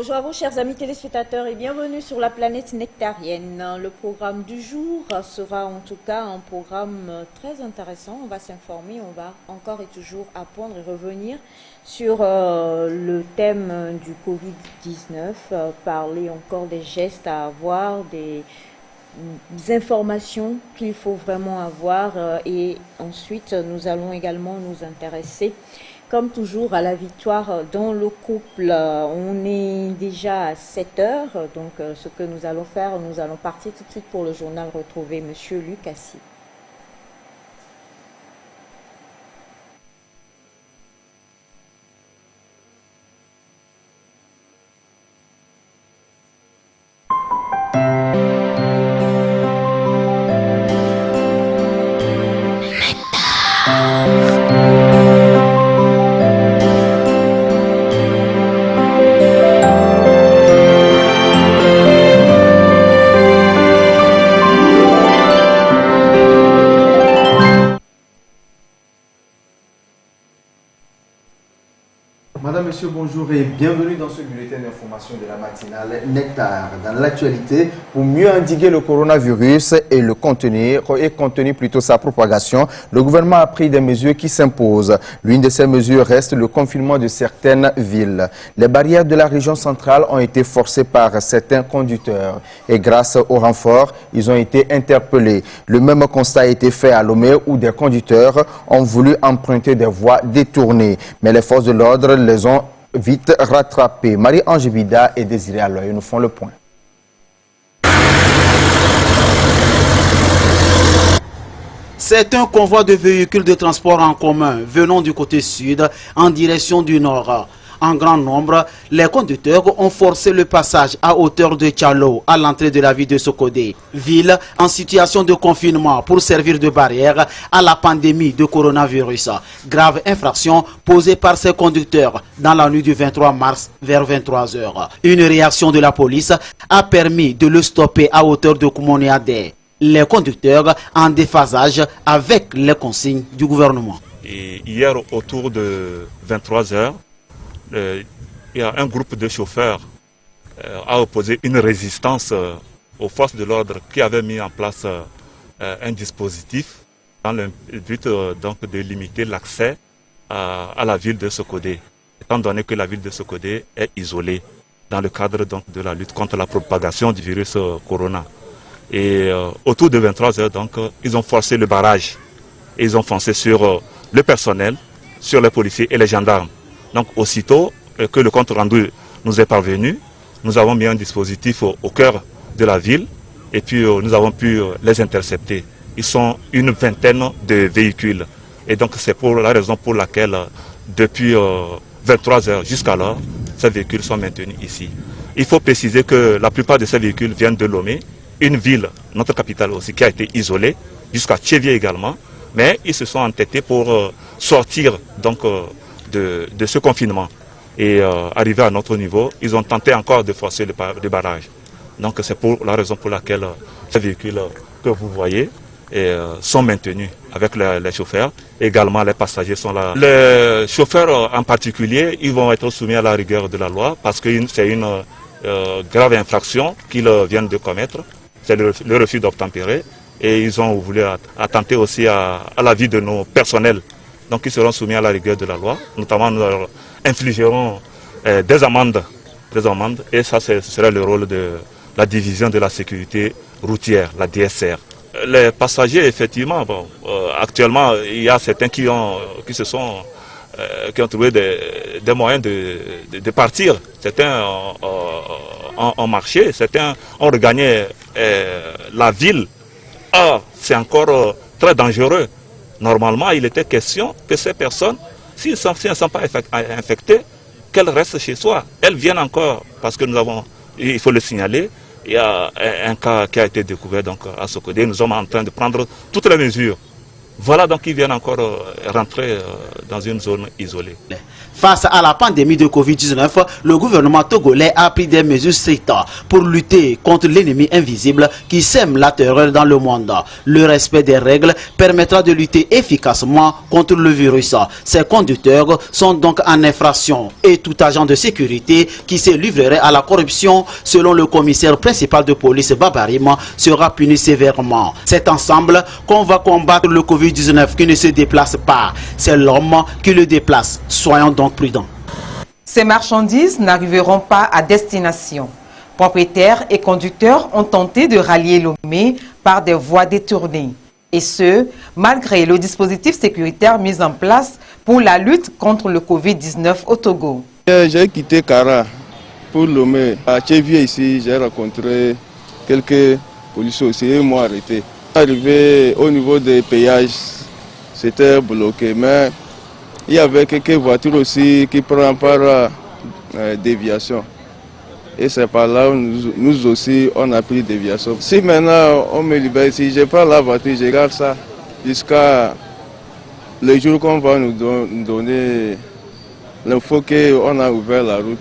Bonjour à vous chers amis téléspectateurs et bienvenue sur la planète nectarienne. Le programme du jour sera en tout cas un programme très intéressant. On va s'informer, on va encore et toujours apprendre et revenir sur le thème du Covid-19, parler encore des gestes à avoir, des informations qu'il faut vraiment avoir et ensuite nous allons également nous intéresser comme toujours à la victoire dans le couple. On est déjà à 7 heures, donc ce que nous allons faire, nous allons partir tout de suite pour le journal, retrouver Monsieur Luc Assis. Madame, Monsieur, bonjour et bienvenue dans ce bulletin d'information de la matinale Nectar. Dans l'actualité, pour mieux endiguer le coronavirus et le contenir, plutôt sa propagation, le gouvernement a pris des mesures qui s'imposent. L'une de ces mesures reste le confinement de certaines villes. Les barrières de la région centrale ont été forcées par certains conducteurs et grâce au renfort, ils ont été interpellés. Le même constat a été fait à Lomé où des conducteurs ont voulu emprunter des voies détournées. Mais les forces de l'ordre les ont vite rattrapés. Marie-Ange Bida et Désiré Aloy nous font le point. C'est un convoi de véhicules de transport en commun venant du côté sud en direction du nord. En grand nombre, les conducteurs ont forcé le passage à hauteur de Tchalo à l'entrée de la ville de Sokodé, ville en situation de confinement pour servir de barrière à la pandémie de coronavirus. Grave infraction posée par ces conducteurs dans la nuit du 23 mars vers 23 h. Une réaction de la police a permis de le stopper à hauteur de Koumoniadé. Les conducteurs en déphasage avec les consignes du gouvernement. Et hier, autour de 23 h, il y a un groupe de chauffeurs a opposé une résistance aux forces de l'ordre qui avaient mis en place un dispositif dans le but donc de limiter l'accès à la ville de Sokodé, étant donné que la ville de Sokodé est isolée dans le cadre donc de la lutte contre la propagation du virus corona. Et autour de 23 h, donc, ils ont forcé le barrage et ils ont foncé sur le personnel, sur les policiers et les gendarmes. Donc aussitôt que le compte rendu nous est parvenu, nous avons mis un dispositif au cœur de la ville et puis nous avons pu les intercepter. Ils sont une vingtaine de véhicules et donc c'est pour la raison pour laquelle depuis 23 h jusqu'alors, ces véhicules sont maintenus ici. Il faut préciser que la plupart de ces véhicules viennent de Lomé, une ville, notre capitale aussi, qui a été isolée, jusqu'à Tchévier également, mais ils se sont entêtés pour sortir donc de ce confinement et arriver à notre niveau, ils ont tenté encore de forcer le barrage. Donc c'est pour la raison pour laquelle ces véhicules que vous voyez sont maintenus avec les chauffeurs. Également les passagers sont là. Les chauffeurs en particulier, ils vont être soumis à la rigueur de la loi parce que c'est une grave infraction qu'ils viennent de commettre. C'est le refus d'obtempérer et ils ont voulu attenter aussi à la vie de nos personnels. Donc ils seront soumis à la rigueur de la loi, notamment nous leur infligerons des amendes et ça ce sera le rôle de la division de la sécurité routière, la DSR. Les passagers effectivement, actuellement il y a certains qui ont trouvé des moyens de partir, certains ont marché, certains ont regagné la ville. Or c'est encore très dangereux. Normalement, il était question que ces personnes, si elles ne sont pas infectées, qu'elles restent chez soi. Elles viennent encore, parce que il faut le signaler, il y a un cas qui a été découvert donc, à Sokodé. Nous sommes en train de prendre toutes les mesures. Voilà donc ils viennent encore rentrer dans une zone isolée. Face à la pandémie de Covid-19, le gouvernement togolais a pris des mesures strictes pour lutter contre l'ennemi invisible qui sème la terreur dans le monde. Le respect des règles permettra de lutter efficacement contre le virus. Ces conducteurs sont donc en infraction et tout agent de sécurité qui se livrerait à la corruption, selon le commissaire principal de police Babarim, sera puni sévèrement. C'est ensemble qu'on va combattre le Covid-19 qui ne se déplace pas. C'est l'homme qui le déplace. Soyons donc prudents. Ces marchandises n'arriveront pas à destination. Propriétaires et conducteurs ont tenté de rallier Lomé par des voies détournées. Et ce, malgré le dispositif sécuritaire mis en place pour la lutte contre le Covid-19 au Togo. J'ai quitté Kara pour Lomé. À Tchévier ici, j'ai rencontré quelques policiers aussi et m'ont arrêté. Arrivé au niveau des péages, c'était bloqué, mais il y avait quelques voitures aussi qui prennent par déviation. Et c'est par là où nous aussi, on a pris déviation. Si maintenant on me libère ici, je prends la voiture, je garde ça jusqu'à le jour qu'on va nous donner l'info qu'on a ouvert la route.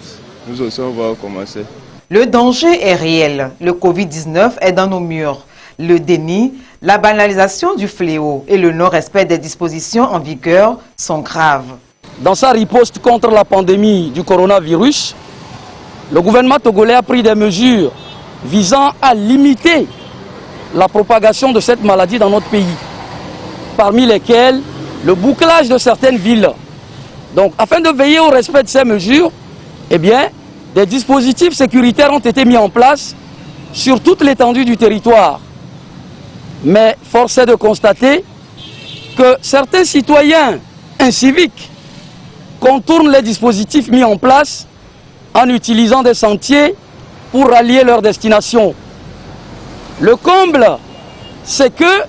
Nous aussi, on va commencer. Le danger est réel. Le Covid-19 est dans nos murs. Le déni, la banalisation du fléau et le non-respect des dispositions en vigueur sont graves. Dans sa riposte contre la pandémie du coronavirus, le gouvernement togolais a pris des mesures visant à limiter la propagation de cette maladie dans notre pays, parmi lesquelles le bouclage de certaines villes. Donc, afin de veiller au respect de ces mesures, eh bien, des dispositifs sécuritaires ont été mis en place sur toute l'étendue du territoire. Mais force est de constater que certains citoyens inciviques contournent les dispositifs mis en place en utilisant des sentiers pour rallier leur destination. Le comble, c'est que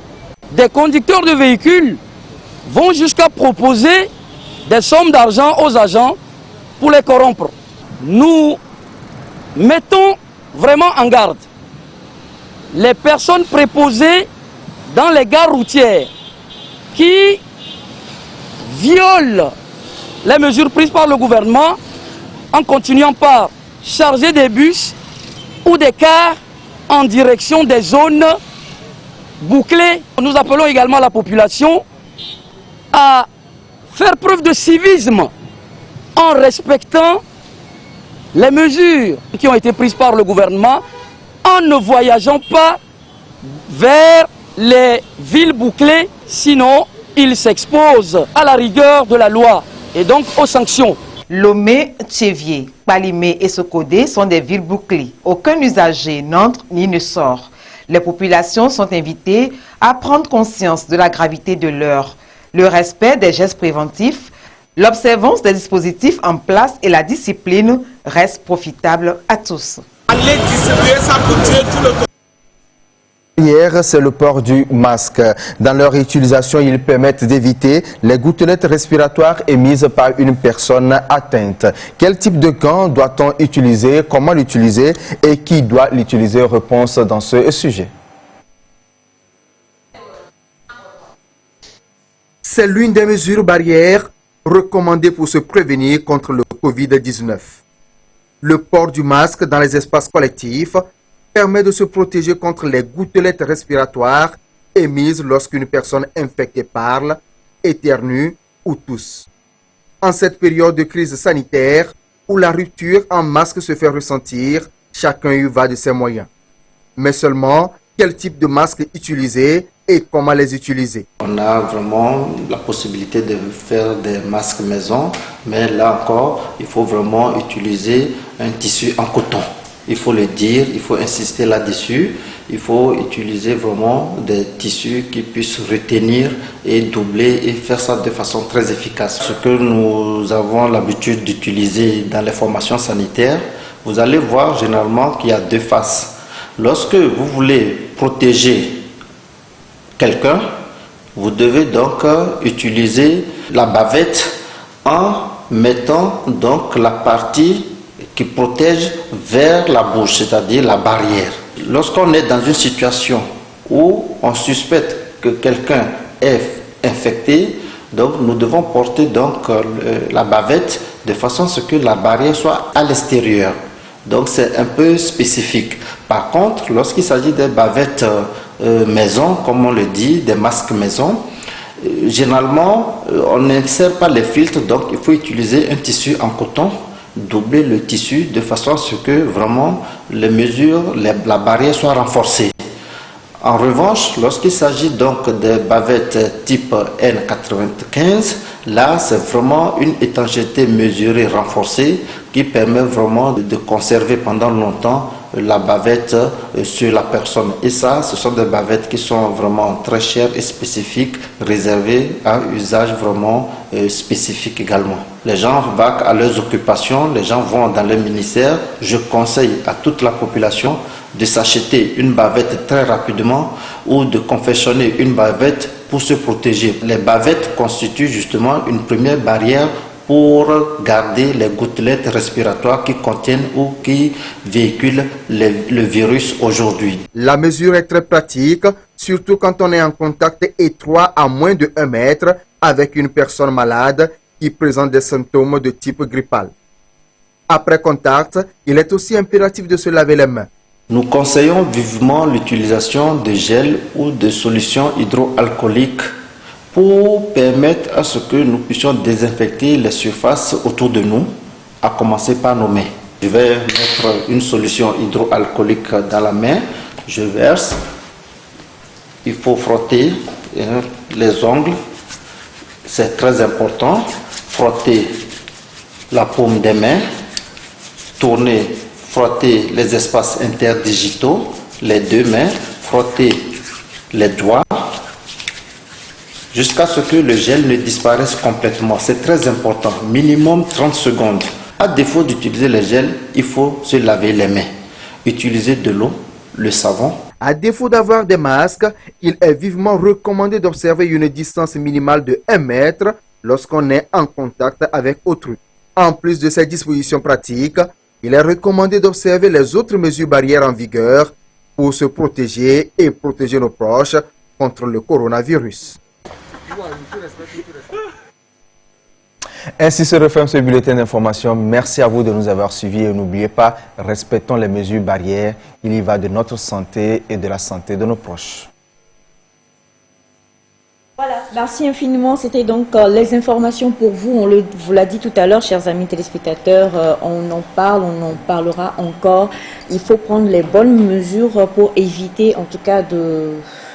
des conducteurs de véhicules vont jusqu'à proposer des sommes d'argent aux agents pour les corrompre. Nous mettons vraiment en garde les personnes préposées dans les gares routières qui violent les mesures prises par le gouvernement en continuant par charger des bus ou des cars en direction des zones bouclées. Nous appelons également la population à faire preuve de civisme en respectant les mesures qui ont été prises par le gouvernement, en ne voyageant pas vers les villes bouclées, sinon ils s'exposent à la rigueur de la loi et donc aux sanctions. Lomé, Tchévier, Palimé et Sokodé sont des villes bouclées. Aucun usager n'entre ni ne sort. Les populations sont invitées à prendre conscience de la gravité de l'heure, le respect des gestes préventifs, l'observance des dispositifs en place et la discipline restent profitables à tous. Allez distribuer ça pour tuer tout le monde. Hier, c'est le port du masque. Dans leur utilisation, ils permettent d'éviter les gouttelettes respiratoires émises par une personne atteinte. Quel type de gants doit-on utiliser? Comment l'utiliser? Et qui doit l'utiliser? Réponse dans ce sujet. C'est l'une des mesures barrières recommandées pour se prévenir contre le Covid-19. Le port du masque dans les espaces collectifs permet de se protéger contre les gouttelettes respiratoires émises lorsqu'une personne infectée parle, éternue ou tousse. En cette période de crise sanitaire où la rupture en masque se fait ressentir, chacun y va de ses moyens. Mais seulement, quel type de masque utiliser et comment les utiliser? On a vraiment la possibilité de faire des masques maison, mais là encore, il faut vraiment utiliser un tissu en coton. Il faut le dire, il faut insister là-dessus. Il faut utiliser vraiment des tissus qui puissent retenir et doubler et faire ça de façon très efficace. Ce que nous avons l'habitude d'utiliser dans les formations sanitaires, vous allez voir généralement qu'il y a deux faces. Lorsque vous voulez protéger quelqu'un, vous devez donc utiliser la bavette en mettant donc la partie qui protège vers la bouche, c'est-à-dire la barrière. Lorsqu'on est dans une situation où on suspecte que quelqu'un est infecté, Donc nous devons porter donc la bavette de façon à ce que la barrière soit à l'extérieur. Donc c'est un peu spécifique. Par contre, lorsqu'il s'agit des bavettes maison, comme on le dit, des masques maison, généralement on n'insère pas les filtres, donc il faut utiliser un tissu en coton, doubler le tissu de façon à ce que vraiment les mesures, la barrière soit renforcée. En revanche, lorsqu'il s'agit donc de bavettes type N95, là c'est vraiment une étanchéité mesurée renforcée qui permet vraiment de conserver pendant longtemps la bavette sur la personne. Et ça, ce sont des bavettes qui sont vraiment très chères et spécifiques, réservées à un usage vraiment spécifique également. Les gens vaquent à leurs occupations, les gens vont dans les ministères. Je conseille à toute la population de s'acheter une bavette très rapidement ou de confectionner une bavette pour se protéger. Les bavettes constituent justement une première barrière pour garder les gouttelettes respiratoires qui contiennent ou qui véhiculent le virus aujourd'hui. La mesure est très pratique, surtout quand on est en contact étroit à moins de 1 mètre avec une personne malade qui présente des symptômes de type grippal. Après contact, il est aussi impératif de se laver les mains. Nous conseillons vivement l'utilisation de gel ou de solutions hydroalcooliques pour permettre à ce que nous puissions désinfecter les surfaces autour de nous, à commencer par nos mains. Je vais mettre une solution hydroalcoolique dans la main, je verse, il faut frotter les ongles, c'est très important, frotter la paume des mains, tourner, frotter les espaces interdigitaux, les 2 mains, frotter les doigts, jusqu'à ce que le gel ne disparaisse complètement. C'est très important, minimum 30 secondes. À défaut d'utiliser le gel, il faut se laver les mains. Utiliser de l'eau, le savon. À défaut d'avoir des masques, il est vivement recommandé d'observer une distance minimale de 1 mètre lorsqu'on est en contact avec autrui. En plus de ces dispositions pratiques, il est recommandé d'observer les autres mesures barrières en vigueur pour se protéger et protéger nos proches contre le coronavirus. Ainsi se referme ce bulletin d'information. Merci à vous de nous avoir suivis et n'oubliez pas, respectons les mesures barrières. Il y va de notre santé et de la santé de nos proches. Voilà, merci infiniment. C'était donc les informations pour vous. Vous l'a dit tout à l'heure, chers amis téléspectateurs, on en parle, on en parlera encore. Il faut prendre les bonnes mesures pour éviter, en tout cas,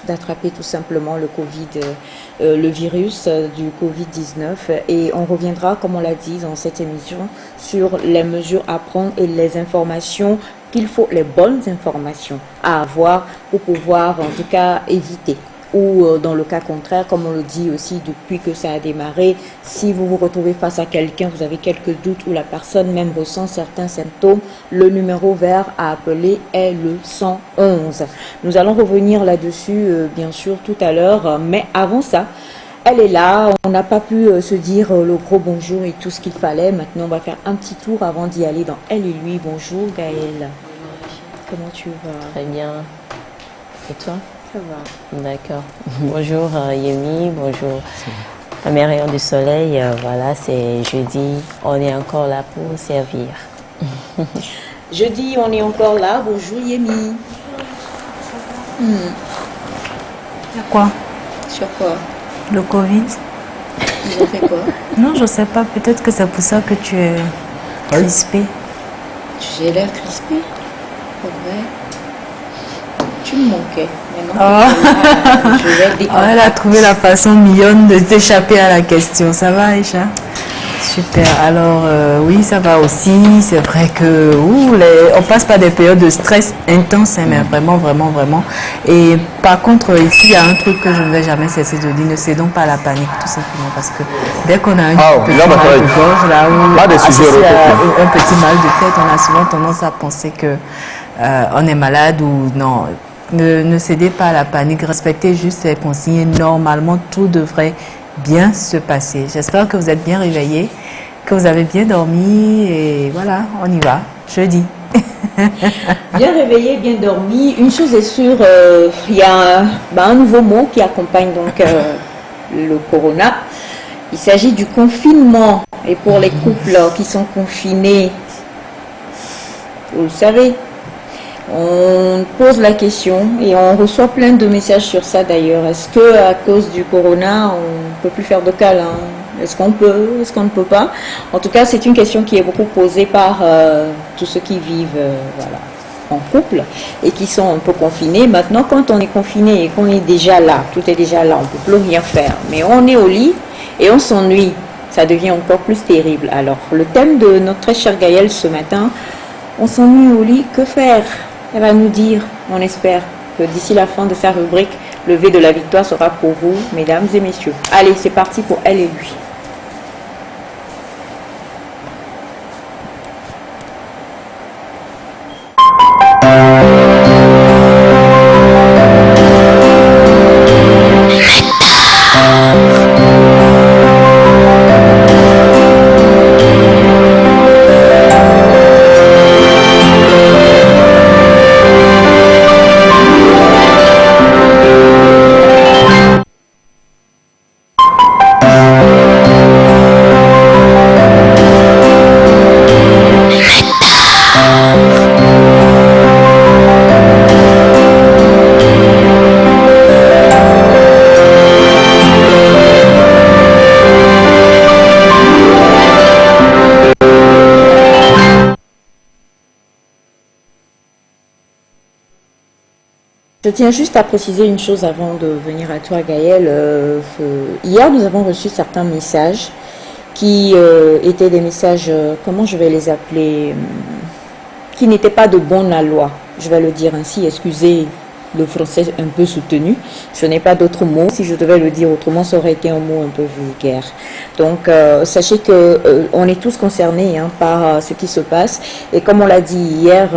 d'attraper tout simplement le virus du Covid-19. Et on reviendra, comme on l'a dit dans cette émission, sur les mesures à prendre et les informations qu'il faut, les bonnes informations à avoir pour pouvoir, en tout cas, éviter. Ou dans le cas contraire, comme on le dit aussi depuis que ça a démarré, si vous vous retrouvez face à quelqu'un, vous avez quelques doutes ou la personne même ressent certains symptômes, le numéro vert à appeler est le 111. Nous allons revenir là-dessus, bien sûr, tout à l'heure, mais avant ça, elle est là, on n'a pas pu se dire le gros bonjour et tout ce qu'il fallait. Maintenant, on va faire un petit tour avant d'y aller dans Elle et lui. Bonjour Gaëlle. Comment tu vas? Très bien. Et toi? Ça va. D'accord. Bonjour Yemi, bonjour à mes rayons du soleil. Voilà, c'est jeudi. On est encore là pour servir. Jeudi, on est encore là. Bonjour Yemi. Sur quoi? Sur quoi? Le Covid. Ils ont fait quoi? Non, je sais pas. Peut-être que c'est pour ça que tu es crispée. J'ai l'air crispée? Pour vrai? Tu me manquais. Elle a trouvé la façon mignonne de t'échapper à la question. Ça va, Aïcha? Super. Alors, oui, ça va aussi. C'est vrai que on passe par des périodes de stress intense, mais vraiment, vraiment, vraiment. Et par contre, ici, il y a un truc que je ne vais jamais cesser de dire. Ne cédons pas à la panique, tout simplement. Parce que dès qu'on a un petit mal de gorge, là, ou associé à un petit mal de tête, on a souvent tendance à penser que on est malade ou non. Ne cédez pas à la panique, respectez juste les consignes. Normalement, tout devrait bien se passer. J'espère que vous êtes bien réveillés, que vous avez bien dormi et voilà, on y va, jeudi. Bien réveillé, bien dormi. Une chose est sûre, il y a un nouveau mot qui accompagne donc le corona. Il s'agit du confinement. Et pour les couples qui sont confinés, vous le savez, on pose la question et on reçoit plein de messages sur ça d'ailleurs. Est-ce que à cause du corona, on ne peut plus faire de câlins? Est-ce qu'on peut? Est-ce qu'on ne peut pas? En tout cas, c'est une question qui est beaucoup posée par tous ceux qui vivent en couple et qui sont un peu confinés. Maintenant, quand on est confiné et qu'on est déjà là, tout est déjà là, on ne peut plus rien faire. Mais on est au lit et on s'ennuie. Ça devient encore plus terrible. Alors, le thème de notre très chère Gaëlle ce matin, on s'ennuie au lit, que faire? Elle va nous dire, on espère, que d'ici la fin de sa rubrique, le V de la victoire sera pour vous, mesdames et messieurs. Allez, c'est parti pour elle et lui. Je tiens juste à préciser une chose avant de venir à toi, Gaëlle. Hier, nous avons reçu certains messages qui étaient des messages, comment je vais les appeler, qui n'étaient pas de bonne loi. Je vais le dire ainsi, excusez le français un peu soutenu. Je n'ai pas d'autres mots. Si je devais le dire autrement, ça aurait été un mot un peu vulgaire. Donc, sachez que on est tous concernés par ce qui se passe. Et comme on l'a dit hier,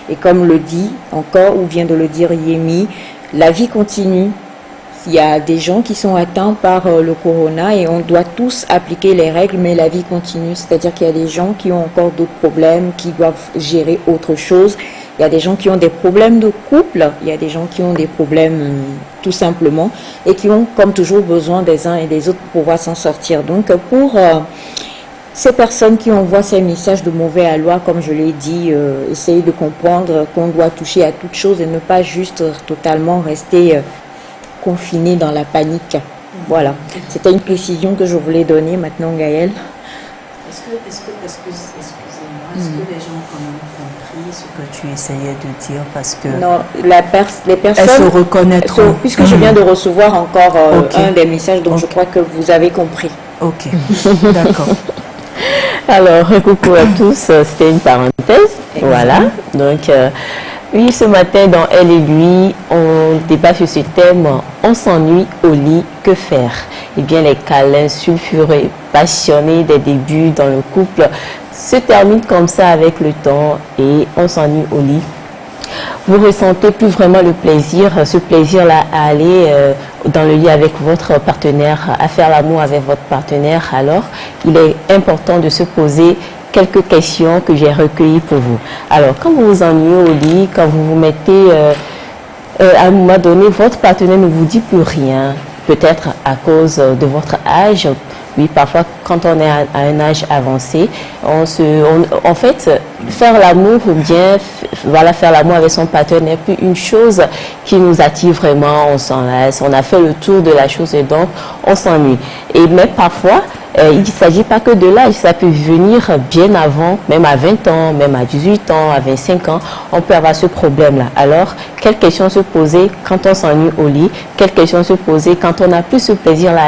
et comme le dit encore, ou vient de le dire Yemi, la vie continue. Il y a des gens qui sont atteints par le corona et on doit tous appliquer les règles, mais la vie continue. C'est-à-dire qu'il y a des gens qui ont encore d'autres problèmes, qui doivent gérer autre chose. Il y a des gens qui ont des problèmes de couple, il y a des gens qui ont des problèmes tout simplement et qui ont comme toujours besoin des uns et des autres pour pouvoir s'en sortir. Donc pour ces personnes qui envoient ces messages de mauvais aloi, comme je l'ai dit, essayer de comprendre qu'on doit toucher à toute chose et ne pas juste totalement rester confiné dans la panique. Voilà, c'était une précision que je voulais donner maintenant, Gaëlle. Est-ce que les gens ont quand même compris ce que tu essayais de dire? Parce que non, les personnes elles se reconnaîtront. Puisque je viens de recevoir encore un des messages dont je crois que vous avez compris. Ok, d'accord. Alors, coucou à tous, c'était une parenthèse. Voilà, donc oui, ce matin dans Elle et lui, on débat sur ce thème, on s'ennuie au lit, que faire? Eh bien, les câlins sulfureux, passionnés des débuts dans le couple se terminent comme ça avec le temps et on s'ennuie au lit. Vous ressentez plus vraiment le plaisir, ce plaisir-là à aller dans le lit avec votre partenaire, à faire l'amour avec votre partenaire. Alors, il est important de se poser quelques questions que j'ai recueillies pour vous. Alors, quand vous vous ennuyez au lit, quand vous vous mettez à un moment donné, votre partenaire ne vous dit plus rien, peut-être à cause de votre âge. Oui, parfois, quand on est à un âge avancé, en fait, faire l'amour ou bien faire l'amour avec son partenaire n'est plus une chose qui nous attire vraiment. On s'en lasse, on a fait le tour de la chose et donc on s'ennuie. Et mais parfois, il ne s'agit pas que de l'âge, ça peut venir bien avant, même à 20 ans, même à 18 ans, à 25 ans, on peut avoir ce problème-là. Alors, quelle question se poser quand on s'ennuie au lit? Quelle question se poser quand on n'a plus ce plaisir-là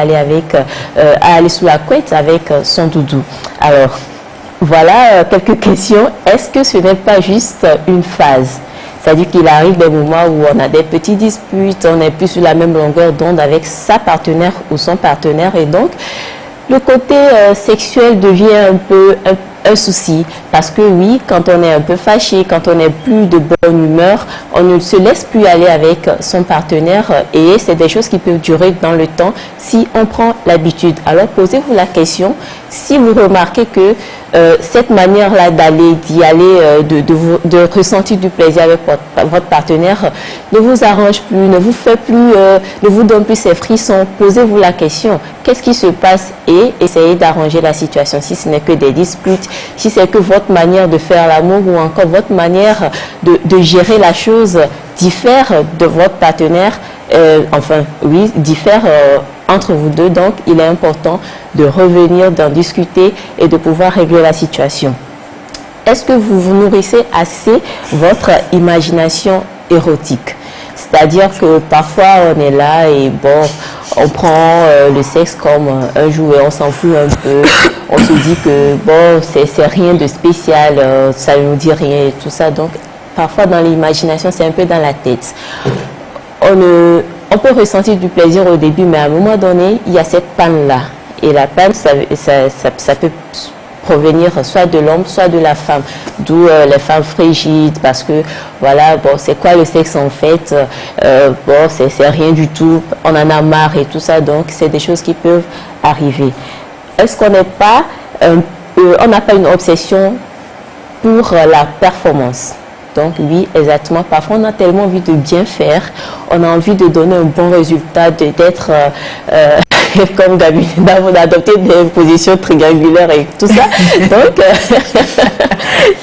à aller sous la couette avec son doudou? Alors, voilà quelques questions. Est-ce que ce n'est pas juste une phase? C'est-à-dire qu'il arrive des moments où on a des petites disputes, on n'est plus sur la même longueur d'onde avec sa partenaire ou son partenaire et donc, le côté sexuel devient un peu un souci parce que oui, quand on est un peu fâché, quand on n'est plus de bonne humeur, on ne se laisse plus aller avec son partenaire et c'est des choses qui peuvent durer dans le temps si on prend l'habitude. Alors posez-vous la question, si vous remarquez que cette manière-là d'y aller, de ressentir du plaisir avec votre partenaire ne vous arrange plus, ne vous fait plus, ne vous donne plus ces frissons. Posez-vous la question, qu'est-ce qui se passe et essayez d'arranger la situation. Si ce n'est que des disputes, si c'est que votre manière de faire l'amour ou encore votre manière de gérer la chose diffère de votre partenaire, diffère entre vous deux. Donc, il est important de revenir, d'en discuter et de pouvoir régler la situation. Est-ce que vous nourrissez assez votre imagination érotique? C'est-à-dire que parfois, on est là et bon, on prend le sexe comme un jouet, on s'en fout un peu. On se dit que bon, c'est rien de spécial, ça ne nous dit rien et tout ça. Donc, parfois, dans l'imagination, c'est un peu dans la tête. On peut ressentir du plaisir au début, mais à un moment donné, il y a cette panne-là. Et la panne, ça peut provenir soit de l'homme, soit de la femme. D'où les femmes frigides, parce que, voilà, bon, c'est quoi le sexe en fait? Bon, c'est rien du tout, on en a marre et tout ça. Donc, c'est des choses qui peuvent arriver. Est-ce qu'on n'est pas, on n'a pas une obsession pour la performance? Donc oui, exactement. Parfois, on a tellement envie de bien faire, on a envie de donner un bon résultat, d'être comme Gabi, d'adopter des positions triangulaires et tout ça. Donc,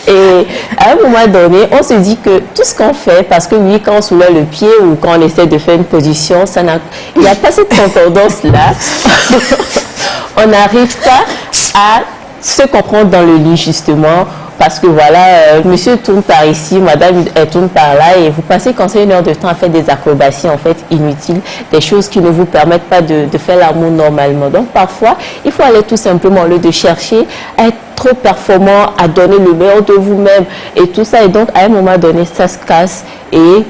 et à un moment donné, on se dit que tout ce qu'on fait, parce que oui, quand on soulève le pied ou quand on essaie de faire une position, il n'y a pas cette concordance-là. On n'arrive pas à se comprendre dans le lit, justement. Parce que voilà, monsieur tourne par ici, madame elle tourne par là et vous passez comme ça 1 heure de temps à faire des acrobaties en fait inutiles, des choses qui ne vous permettent pas de faire l'amour normalement. Donc parfois, il faut aller tout simplement au lieu de chercher à être trop performant, à donner le meilleur de vous-même et tout ça. Et donc à un moment donné, ça se casse et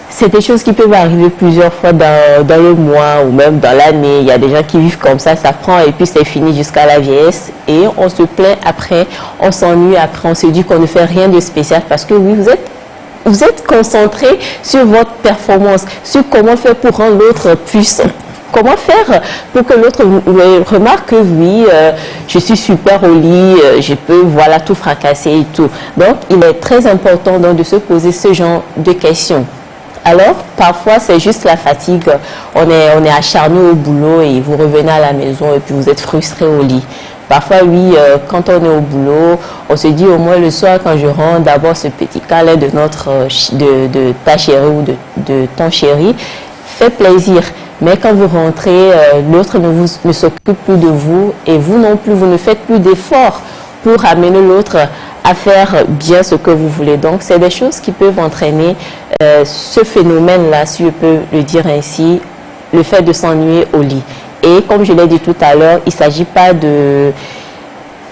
c'est des choses qui peuvent arriver plusieurs fois dans le mois ou même dans l'année. Il y a des gens qui vivent comme ça prend et puis c'est fini jusqu'à la vieillesse. Et on se plaint après, on s'ennuie après, on se dit qu'on ne fait rien de spécial parce que oui, vous êtes concentré sur votre performance, sur comment faire pour rendre l'autre puissant. Comment faire pour que l'autre remarque que oui, je suis super au lit, je peux voilà tout fracasser et tout. Donc, il est très important donc, de se poser ce genre de questions. Alors, parfois, c'est juste la fatigue. On est acharné au boulot et vous revenez à la maison et puis vous êtes frustré au lit. Parfois, oui, quand on est au boulot, on se dit au moins le soir, quand je rentre, d'abord ce petit câlin de ta chérie ou de ton chéri fait plaisir. Mais quand vous rentrez, l'autre ne s'occupe plus de vous et vous non plus, vous ne faites plus d'efforts pour amener l'autre à faire bien ce que vous voulez. Donc, c'est des choses qui peuvent entraîner ce phénomène-là, si je peux le dire ainsi, le fait de s'ennuyer au lit. Et comme je l'ai dit tout à l'heure, il ne s'agit pas de...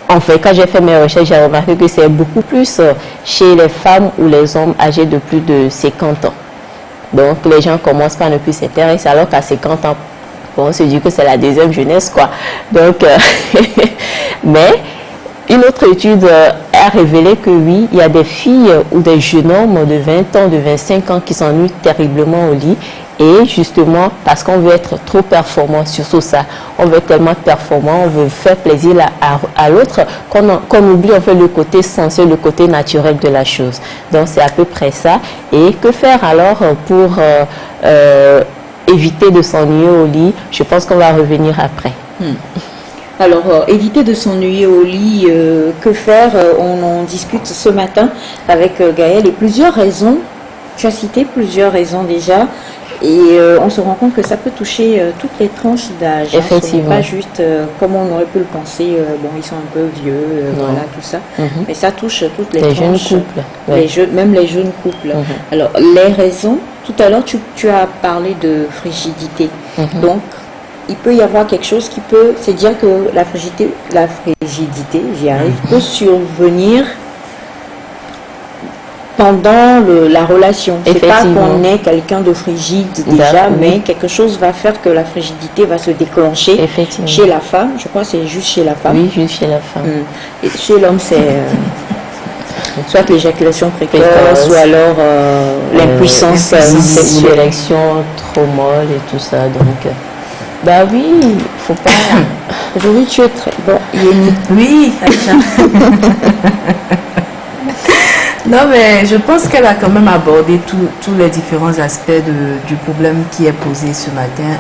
En fait, quand j'ai fait mes recherches, j'ai remarqué que c'est beaucoup plus chez les femmes ou les hommes âgés de plus de 50 ans. Donc, les gens commencent par ne plus s'intéresser, alors qu'à 50 ans, bon, on se dit que c'est la deuxième jeunesse, quoi. Donc, mais... Une autre étude a révélé que oui, il y a des filles ou des jeunes hommes de 20 ans, de 25 ans qui s'ennuient terriblement au lit. Et justement, parce qu'on veut être trop performant, surtout ça, on veut être tellement performant, on veut faire plaisir à l'autre, qu'on oublie en fait le côté sensuel, le côté naturel de la chose. Donc c'est à peu près ça. Et que faire alors pour éviter de s'ennuyer au lit? Je pense qu'on va revenir après. Alors, éviter de s'ennuyer au lit, que faire? On en discute ce matin avec Gaëlle et plusieurs raisons. Tu as cité plusieurs raisons déjà. Et on se rend compte que ça peut toucher toutes les tranches d'âge. Effectivement. Pas juste comme on aurait pu le penser, bon, ils sont un peu vieux, voilà, tout ça. Mais ça touche toutes les tranches. Jeunes couples. Même les jeunes couples. Alors, les raisons, tout à l'heure, tu as parlé de frigidité. Donc, il peut y avoir quelque chose qui peut, c'est dire que la frigidité, j'y arrive, peut survenir pendant la relation. C'est pas qu'on est quelqu'un de frigide déjà, mais quelque chose va faire que la frigidité va se déclencher chez la femme. Je crois que c'est juste chez la femme. Oui, juste chez la femme. Et chez l'homme, c'est soit l'éjaculation précoce, ou alors l'impuissance ou l'érection trop molle et tout ça. Donc, bah oui, faut pas. Aujourd'hui, tu es très bon. Yémi. Oui, Aïcha. Non, mais je pense qu'elle a quand même abordé tous les différents aspects du problème qui est posé ce matin.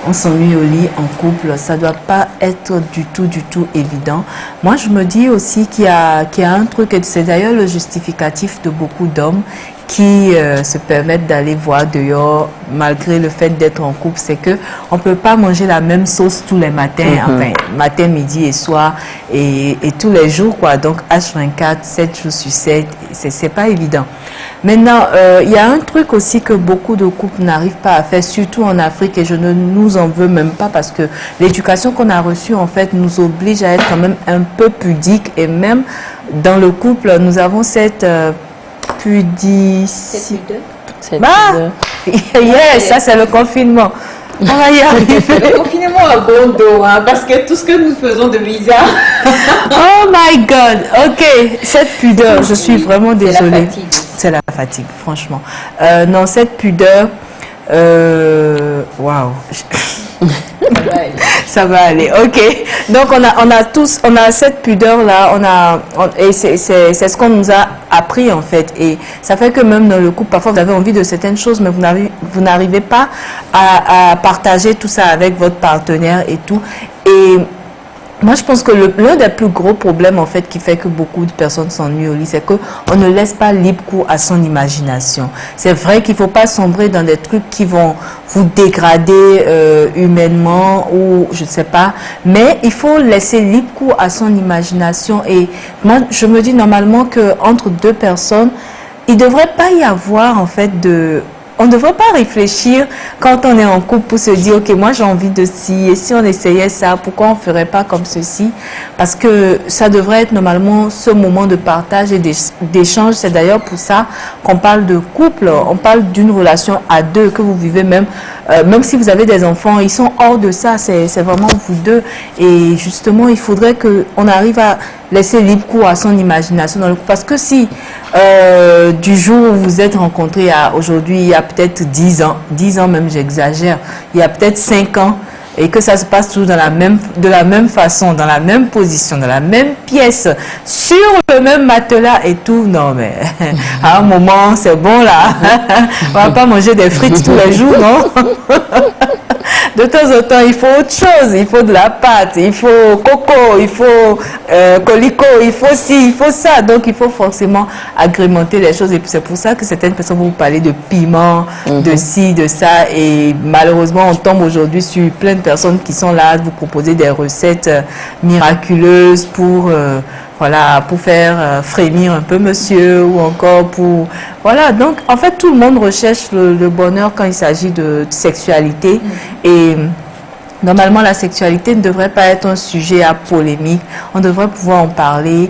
On s'ennuie au lit en couple, ça ne doit pas être du tout évident. Moi, je me dis aussi qu'il y a un truc, et c'est d'ailleurs le justificatif de beaucoup d'hommes qui se permettent d'aller voir dehors malgré le fait d'être en couple, c'est que on peut pas manger la même sauce tous les matins, enfin matin, midi et soir et tous les jours quoi. Donc H24, 7 jours sur 7, c'est pas évident. Maintenant, il y a un truc aussi que beaucoup de couples n'arrivent pas à faire, surtout en Afrique, et je ne nous en veux même pas parce que l'éducation qu'on a reçue en fait nous oblige à être quand même un peu pudique, et même dans le couple, nous avons cette pudicité. Yes, ça c'est le confinement. On va y arriver. Le confinement à bon dos, hein, parce que tout ce que nous faisons de bizarre. Oh my God. Ok, cette pudeur, je suis vraiment désolée. C'est la fatigue, franchement. Non, cette pudeur, waouh. Ça va aller, ok. Donc on a cette pudeur là, et c'est ce qu'on nous a appris en fait, et ça fait que même dans le couple parfois vous avez envie de certaines choses, mais vous n'arrivez pas à partager tout ça avec votre partenaire et tout. Et moi, je pense que l'un des plus gros problèmes, en fait, qui fait que beaucoup de personnes s'ennuient au lit, c'est qu'on ne laisse pas libre cours à son imagination. C'est vrai qu'il ne faut pas sombrer dans des trucs qui vont vous dégrader humainement ou je ne sais pas, mais il faut laisser libre cours à son imagination. Et moi, je me dis normalement qu'entre deux personnes, il ne devrait pas y avoir, en fait, on ne devrait pas réfléchir quand on est en couple pour se dire, ok, moi j'ai envie de ci, et si on essayait ça, pourquoi on ne ferait pas comme ceci? Parce que ça devrait être normalement ce moment de partage et d'échange. C'est d'ailleurs pour ça qu'on parle de couple, on parle d'une relation à deux que vous vivez même si vous avez des enfants, ils sont hors de ça, c'est vraiment vous deux. Et justement, il faudrait qu'on arrive à laisser libre cours à son imagination dans le couple. Parce que si du jour où vous vous êtes rencontrés à aujourd'hui, il y a peut-être 10 ans même j'exagère, il y a peut-être 5 ans, et que ça se passe toujours de la même façon, dans la même position, dans la même pièce, sur le même matelas et tout, non mais à un moment c'est bon là, on va pas manger des frites tous les jours, non? De temps en temps, il faut autre chose, il faut de la pâte, il faut coco, il faut colico, il faut ci, il faut ça. Donc, il faut forcément agrémenter les choses. Et c'est pour ça que certaines personnes vont vous parler de piment, de ci, de ça. Et malheureusement, on tombe aujourd'hui sur plein de personnes qui sont là à vous proposer des recettes miraculeuses pour... voilà, pour faire frémir un peu monsieur, ou encore pour... Voilà, donc en fait tout le monde recherche le bonheur quand il s'agit de sexualité. Et normalement la sexualité ne devrait pas être un sujet à polémique. On devrait pouvoir en parler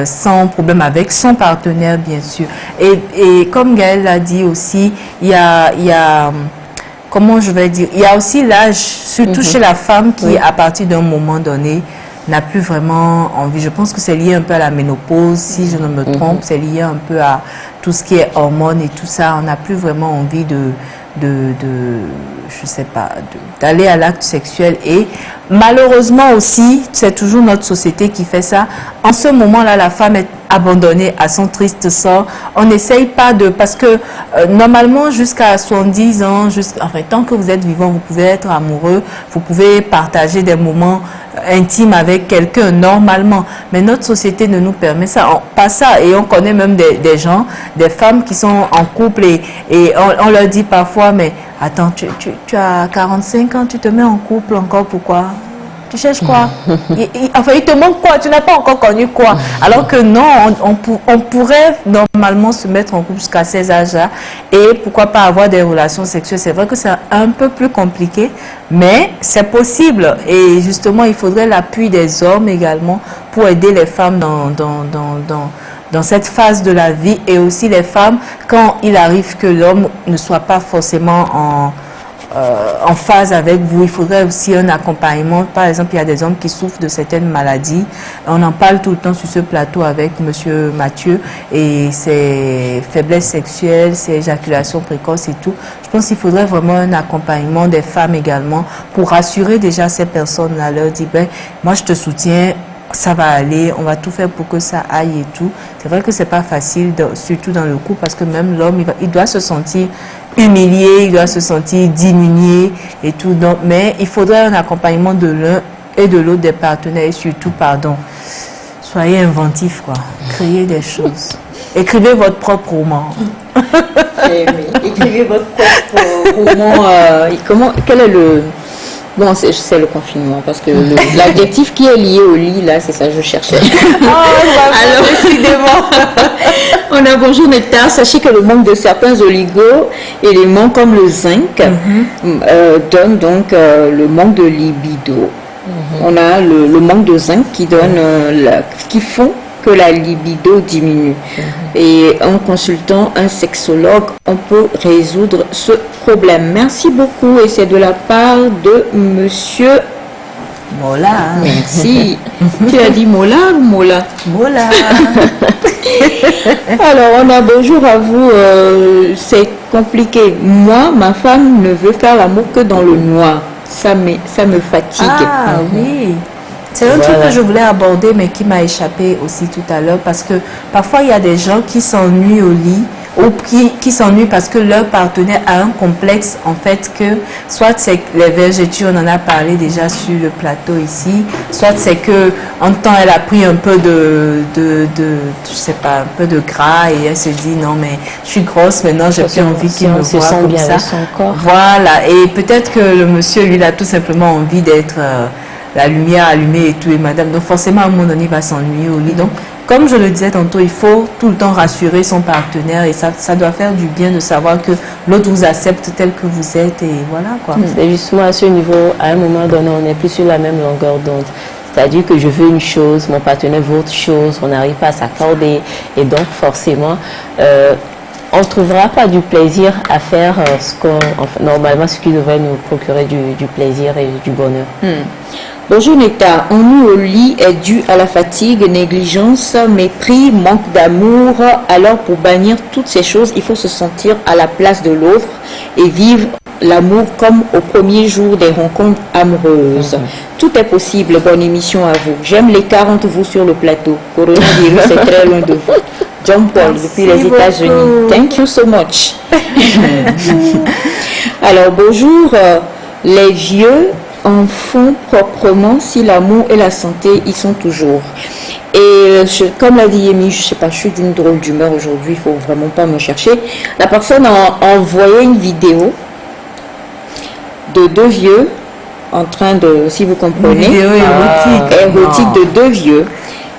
sans problème avec son partenaire bien sûr. Et comme Gaëlle l'a dit aussi, il y a comment je vais dire, il y a aussi l'âge, surtout chez la femme qui à partir d'un moment donné n'a plus vraiment envie. Je pense que c'est lié un peu à la ménopause, si je ne me trompe, c'est lié un peu à tout ce qui est hormones et tout ça. On n'a plus vraiment envie je sais pas, d'aller à l'acte sexuel. Et malheureusement aussi, c'est toujours notre société qui fait ça. En ce moment-là, la femme est abandonnée à son triste sort. On n'essaye pas parce que normalement, jusqu'à 70 ans, enfin, tant que vous êtes vivant, vous pouvez être amoureux, vous pouvez partager des moments intimes avec quelqu'un normalement. Mais notre société ne nous permet pas ça. Et on connaît même des gens, des femmes qui sont en couple et on leur dit parfois, mais attends, tu as 45 ans, tu te mets en couple encore, pourquoi? Tu cherches quoi? Enfin, il te manque quoi? Tu n'as pas encore connu quoi? Alors que non, on pourrait normalement se mettre en couple jusqu'à ces âges-là et pourquoi pas avoir des relations sexuelles. C'est vrai que c'est un peu plus compliqué, mais c'est possible. Et justement, il faudrait l'appui des hommes également pour aider les femmes dans cette phase de la vie, et aussi les femmes quand il arrive que l'homme ne soit pas forcément en phase avec vous. Il faudrait aussi un accompagnement. Par exemple, il y a des hommes qui souffrent de certaines maladies. On en parle tout le temps sur ce plateau avec monsieur Mathieu, et ses faiblesses sexuelles, ses éjaculations précoces et tout. Je pense qu'il faudrait vraiment un accompagnement des femmes également pour rassurer déjà ces personnes-là, leur dire, ben, moi je te soutiens, ça va aller, on va tout faire pour que ça aille et tout. C'est vrai que c'est pas facile, surtout dans le couple, parce que même l'homme, il doit se sentir humilié, il doit se sentir diminué et tout. Donc, mais il faudrait un accompagnement de l'un et de l'autre des partenaires, et surtout, soyez inventifs, quoi. Créez des choses. Écrivez votre propre roman. Écrivez votre propre roman. Quel est le... Bon, c'est le confinement, parce que l'adjectif qui est lié au lit, là, c'est ça que je cherchais. Alors, décidément. On a bonjour Nectar. Sachez que le manque de certains oligo-éléments comme le zinc donne donc le manque de libido. On a le manque de zinc qui font que la libido diminue. Et en consultant un sexologue, on peut résoudre ce problème. Merci beaucoup, et c'est de la part de monsieur Mola. Merci. Tu as dit Mola ou Mola? Mola. Alors, on a bonjour à vous. C'est compliqué. Moi, ma femme ne veut faire l'amour que dans le noir. Ça me fatigue. Ah oui. C'est un truc que je voulais aborder, mais qui m'a échappé aussi tout à l'heure, parce que parfois il y a des gens qui s'ennuient au lit, ou qui s'ennuient parce que leur partenaire a un complexe, en fait, que soit c'est les vergetures, on en a parlé déjà sur le plateau ici, soit c'est que en temps elle a pris un peu je sais pas, un peu de gras, et elle se dit non mais je suis grosse maintenant, j'ai plus envie qu'il me voit comme bien ça. avec son corps. Voilà, et peut-être que le monsieur lui il a tout simplement envie d'être la lumière allumée et tout, et madame, donc forcément à un moment donné il va s'ennuyer au lit. Donc comme je le disais tantôt, il faut tout le temps rassurer son partenaire, et ça doit faire du bien de savoir que l'autre vous accepte tel que vous êtes, et voilà quoi. C'est justement à ce niveau, à un moment donné, on n'est plus sur la même longueur d'onde. C'est-à-dire que je veux une chose, mon partenaire veut autre chose, on n'arrive pas à s'accorder, et donc forcément on ne trouvera pas du plaisir à faire normalement ce qui devrait nous procurer du plaisir et du bonheur. Bonjour Nectar, ennui au lit est dû à la fatigue, négligence, mépris, manque d'amour. Alors pour bannir toutes ces choses, il faut se sentir à la place de l'autre et vivre l'amour comme au premier jour des rencontres amoureuses. Tout est possible. Bonne émission à vous. J'aime l'écart entre vous sur le plateau. Coronavirus est très loin de vous. John Paul depuis les États-Unis. Thank you so much. Alors bonjour, les vieux en font proprement si l'amour et la santé y sont toujours. Et comme l'a dit Yemi, je sais pas, je suis d'une drôle d'humeur aujourd'hui, il faut vraiment pas me chercher. La personne a envoyé une vidéo de deux vieux en train de, si vous comprenez, érotique de deux vieux.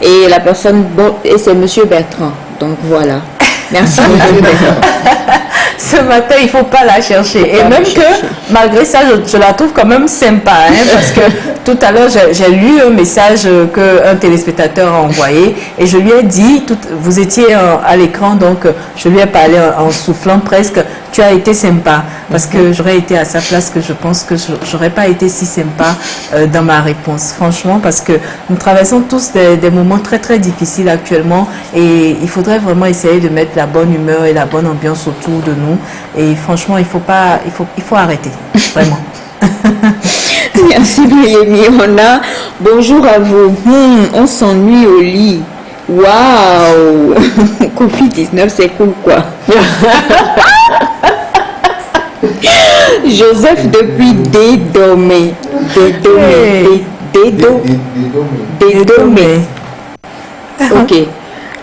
Et la personne, bon, et c'est monsieur Bertrand. Donc voilà. Merci. Ce matin, il ne faut pas la chercher. Et même que, malgré ça, je la trouve quand même sympa. Hein, parce que tout à l'heure, j'ai lu un message qu'un téléspectateur a envoyé. Et je lui ai dit, vous étiez à l'écran, donc je lui ai parlé en soufflant presque. Tu as été sympa. Parce que j'aurais été à sa place, que je pense que je n'aurais pas été si sympa dans ma réponse. Franchement, parce que nous traversons tous des moments très très difficiles actuellement. Et il faudrait vraiment essayer de mettre la bonne humeur et la bonne ambiance autour de nous. Et franchement, il faut arrêter. Vraiment. Merci Noémie. On a bonjour à vous. On s'ennuie au lit. Waouh. Covid-19, c'est cool quoi. Joseph depuis Dédomé. Dédomé. Ok.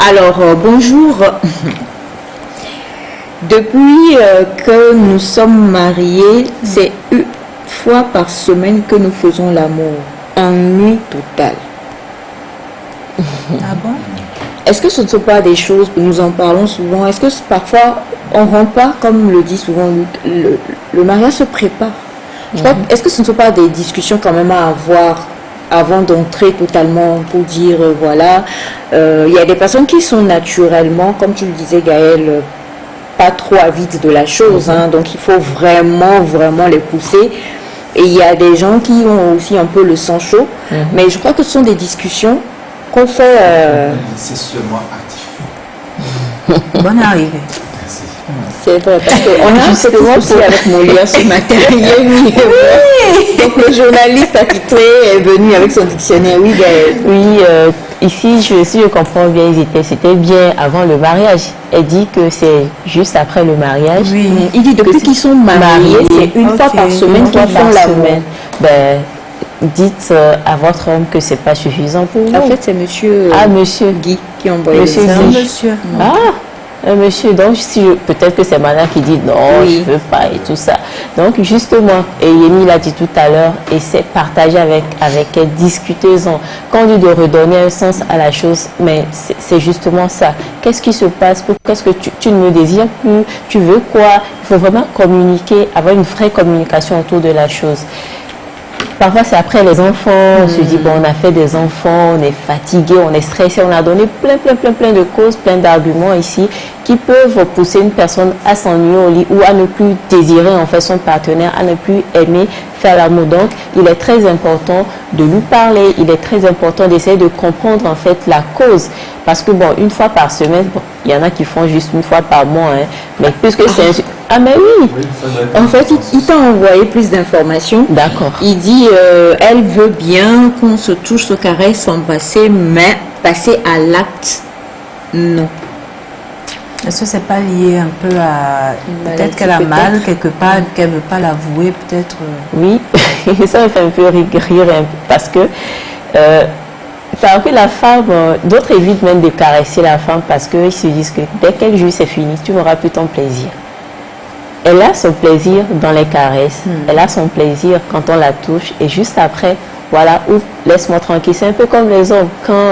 Alors, bonjour. Depuis que nous sommes mariés, c'est une fois par semaine que nous faisons l'amour. Ennui total. Ah bon? Est-ce que ce ne sont pas des choses, nous en parlons souvent, est-ce que parfois on ne rend pas, comme le dit souvent Luc, le mariage se prépare? Est-ce que ce ne sont pas des discussions quand même à avoir avant d'entrer totalement pour dire voilà, il y a des personnes qui sont naturellement, comme tu le disais Gaël, pas trop avides de la chose, hein, donc il faut vraiment les pousser. Et il y a des gens qui ont aussi un peu le sang chaud, mais je crois que ce sont des discussions qu'on fait. C'est seulement actif. Bonne arrivée. Merci. C'est vrai, parce qu'on a justement aussi avec mon lien ce matin. Donc le journaliste attitré est venu avec son dictionnaire. Oui, ici, si je comprends bien, c'était bien avant le mariage. Elle dit que c'est juste après le mariage. Oui, il dit depuis qu'ils sont mariés, c'est une fois par semaine qu'ils font l'amour. Ben, dites à votre homme que c'est pas suffisant pour vous. En fait, c'est monsieur, monsieur Guy qui a envoyé monsieur ça. Guy. Monsieur. Monsieur, donc peut-être que c'est madame qui dit non, je veux pas et tout ça. Donc justement, et Yemi l'a dit tout à l'heure, essaie de partager avec elle, discutez-en. Quand on dit de redonner un sens à la chose, mais c'est justement ça. Qu'est-ce qui se passe? Pourquoi est-ce que tu ne me désires plus? Tu veux quoi? Il faut vraiment communiquer, avoir une vraie communication autour de la chose. Parfois, c'est après les enfants, on se dit, bon, on a fait des enfants, on est fatigué, on est stressé, on a donné plein de causes, plein d'arguments ici qui peuvent pousser une personne à s'ennuyer au lit ou à ne plus désirer en fait son partenaire, à ne plus aimer faire l'amour. Donc, il est très important de lui parler, il est très important d'essayer de comprendre en fait la cause. Parce que bon, une fois par semaine, bon, il y en a qui font juste une fois par mois, hein, mais puisque c'est... Ah mais oui, en fait, il t'a envoyé plus d'informations. D'accord. Il dit, elle veut bien qu'on se touche, se caresse sans passer, mais passer à l'acte, non. Est-ce que c'est pas lié un peu à... Peut-être qu'elle a mal quelque part, qu'elle ne veut pas l'avouer, peut-être... Oui, ça me fait un peu rire parce que... la femme, d'autres évitent même de caresser la femme parce qu'ils se disent que dès qu'elle joue, c'est fini, tu n'auras plus ton plaisir. Elle a son plaisir dans les caresses, elle a son plaisir quand on la touche et juste après, voilà, ouf, laisse-moi tranquille. C'est un peu comme les hommes quand,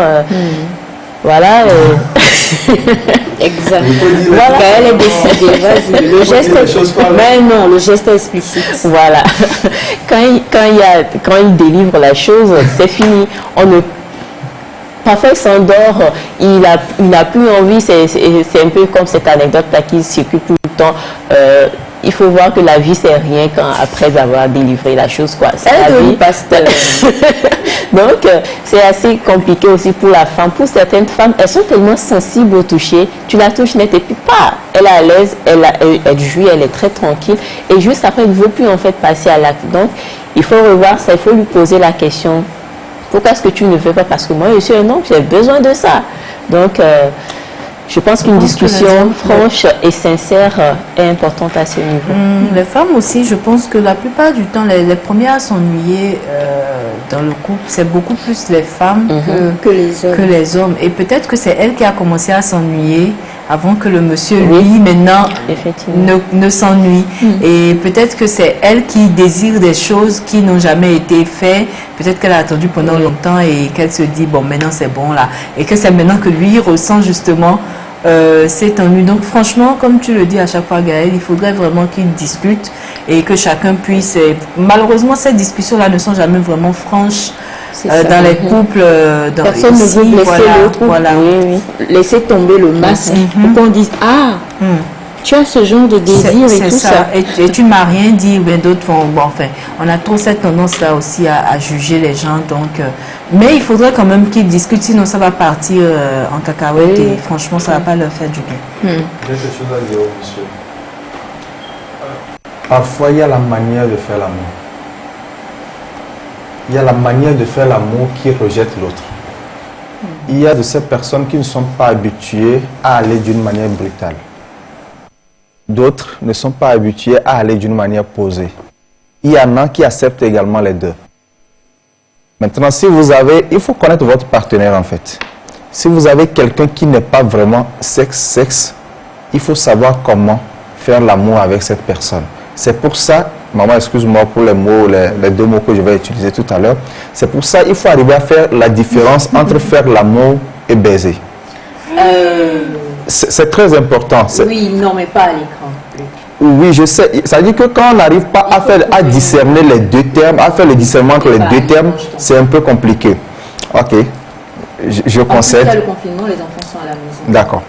voilà. Exact. Voilà. Elle est décidée, vas-y. Le geste le geste est explicite. Voilà. Quand il délivre la chose, c'est fini. Parfois, il s'endort, il n'a plus envie, c'est un peu comme cette anecdote-là qui circule tout le temps. Il faut voir que la vie, c'est rien après avoir délivré la chose, quoi. C'est la vie. Donc, c'est assez compliqué aussi pour la femme. Pour certaines femmes, elles sont tellement sensibles au toucher. Tu la touches net et puis pas. Elle est à l'aise, elle jouit, elle est très tranquille. Et juste après, elle ne veut plus en fait passer à l'acte. Donc, il faut revoir ça, il faut lui poser la question. Pourquoi est-ce que tu ne veux pas? Parce que moi, je suis un homme, j'ai besoin de ça. Donc, je pense qu'une discussion franche et sincère est importante à ce niveau. Les femmes aussi, je pense que la plupart du temps, les premières à s'ennuyer dans le couple, c'est beaucoup plus les femmes que les hommes. Et peut-être que c'est elle qui a commencé à s'ennuyer avant que le monsieur, lui, maintenant, ne s'ennuie. Et peut-être que c'est elle qui désire des choses qui n'ont jamais été faites. Peut-être qu'elle a attendu pendant longtemps et qu'elle se dit, bon, maintenant c'est bon là. Et que c'est maintenant que lui ressent justement cet ennui. Donc franchement, comme tu le dis à chaque fois, Gaël, il faudrait vraiment qu'ils discutent et que chacun puisse... malheureusement, ces discussions-là ne sont jamais vraiment franches dans les couples. Personne ne veut blesser l'autre. Voilà. Laisser tomber le masque. Pour qu'on dise, tu as ce genre de désir et tout ça. Et tu ne m'as rien dit, ou bien d'autres font... Bon, enfin, on a trop cette tendance-là aussi à juger les gens. Donc, mais il faudrait quand même qu'ils discutent, sinon ça va partir en cacahuète et franchement, ça ne va pas leur faire du bien. J'ai quelque chose à dire au monsieur. Parfois, il y a la manière de faire l'amour. Il y a la manière de faire l'amour qui rejette l'autre. Il y a de ces personnes qui ne sont pas habituées à aller d'une manière brutale. D'autres ne sont pas habitués à aller d'une manière posée. Il y en a qui acceptent également les deux. Maintenant, si vous avez... Il faut connaître votre partenaire en fait. Si vous avez quelqu'un qui n'est pas vraiment sexe, il faut savoir comment faire l'amour avec cette personne. C'est pour ça, maman, excuse-moi pour les mots, les deux mots que je vais utiliser tout à l'heure. C'est pour ça qu'il faut arriver à faire la différence entre faire l'amour et baiser. C'est très important. Oui, non, mais pas à l'écran. Oui, je sais. Ça veut dire que quand on n'arrive pas à discerner les deux termes, à faire le discernement entre les deux termes, c'est un peu compliqué. Ok, je concède. Après le confinement, les enfants sont à la maison. D'accord.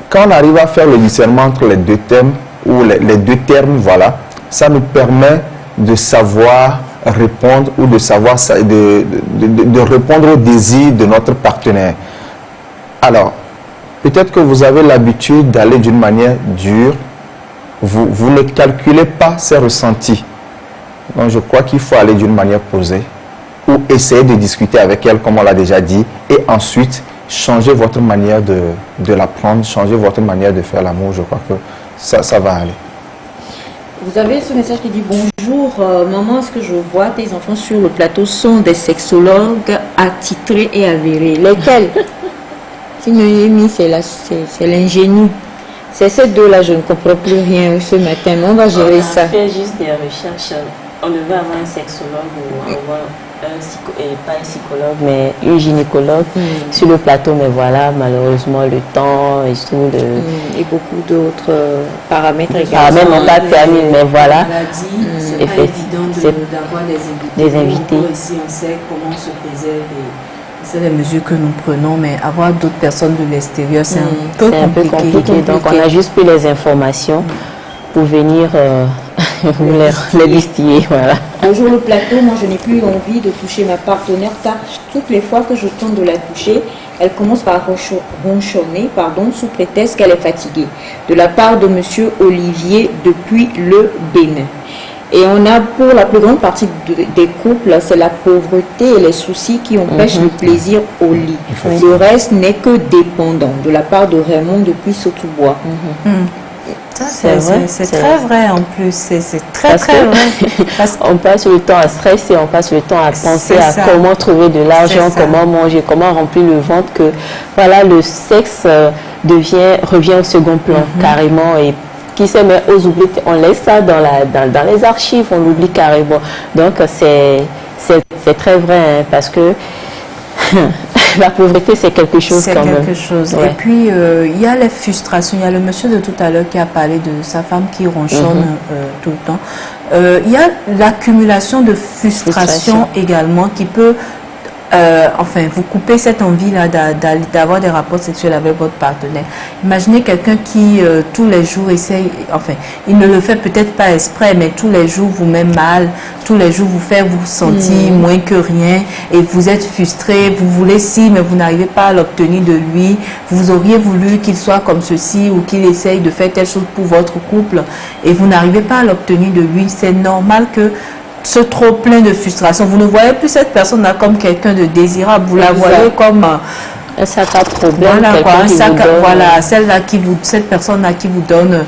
Quand on arrive à faire le discernement entre les deux termes, ou les deux termes, voilà, ça nous permet de savoir répondre ou de savoir de répondre aux désirs de notre partenaire. Alors, peut-être que vous avez l'habitude d'aller d'une manière dure, vous ne calculez pas ses ressentis. Donc je crois qu'il faut aller d'une manière posée ou essayer de discuter avec elle, comme on l'a déjà dit, et ensuite changer votre manière de la prendre, changer votre manière de faire l'amour. Je crois que ça va aller. Vous avez ce message qui dit bonjour, maman, est-ce que je vois tes enfants sur le plateau sont des sexologues attitrés et avérés. Lesquels? Si Noémie, c'est l'ingénie. C'est ces deux-là, je ne comprends plus rien ce matin, mais on va gérer ça. On fait juste des recherches. On devait avoir un sexologue ou avoir pas un psychologue, mais un gynécologue sur le plateau. Mais voilà, malheureusement, le temps et tout. Et beaucoup d'autres paramètres également. Les paramètres n'ont pas permis, mais voilà. C'est pas évident d'avoir des invités. Ici, on sait comment on se préserve. C'est les mesures que nous prenons, mais avoir d'autres personnes de l'extérieur, c'est un peu compliqué. Donc, on a juste pris les informations pour venir les distiller. Voilà. Bonjour le plateau, moi je n'ai plus envie de toucher ma partenaire car toutes les fois que je tente de la toucher, elle commence par ronchonner, sous prétexte qu'elle est fatiguée. De la part de monsieur Olivier depuis le Bénin. Et on a pour la plus grande partie des couples, c'est la pauvreté et les soucis qui empêchent le plaisir au lit. Le reste n'est que dépendant. De la part de Raymond depuis Sautobois. C'est très vrai en plus, c'est très vrai. On passe le temps à stresser, on passe le temps à penser à comment trouver de l'argent, comment manger, comment remplir le ventre, que voilà, le sexe revient au second plan carrément. Et qui sait, mais aux oubliés, on laisse ça dans les archives, on l'oublie carrément. Donc c'est très vrai, hein, parce que la pauvreté, c'est quelque chose quand même. C'est quelque chose. Ouais. Et puis, il y a les frustrations. Il y a le monsieur de tout à l'heure qui a parlé de sa femme qui ronchonne tout le temps. Il y a l'accumulation de frustration également qui peut... enfin, vous coupez cette envie-là d'avoir des rapports sexuels avec votre partenaire. Imaginez quelqu'un qui, tous les jours, essaye, enfin, il ne le fait peut-être pas exprès, mais tous les jours vous met mal, tous les jours vous fait vous sentir moins que rien, et vous êtes frustré, vous voulez ci, mais vous n'arrivez pas à l'obtenir de lui, vous auriez voulu qu'il soit comme ceci, ou qu'il essaye de faire telle chose pour votre couple, et vous n'arrivez pas à l'obtenir de lui. C'est normal que ce trop plein de frustration, vous ne voyez plus cette personne-là comme quelqu'un de désirable, vous la voyez comme un sac à problème, voilà, cette personne-là qui vous donne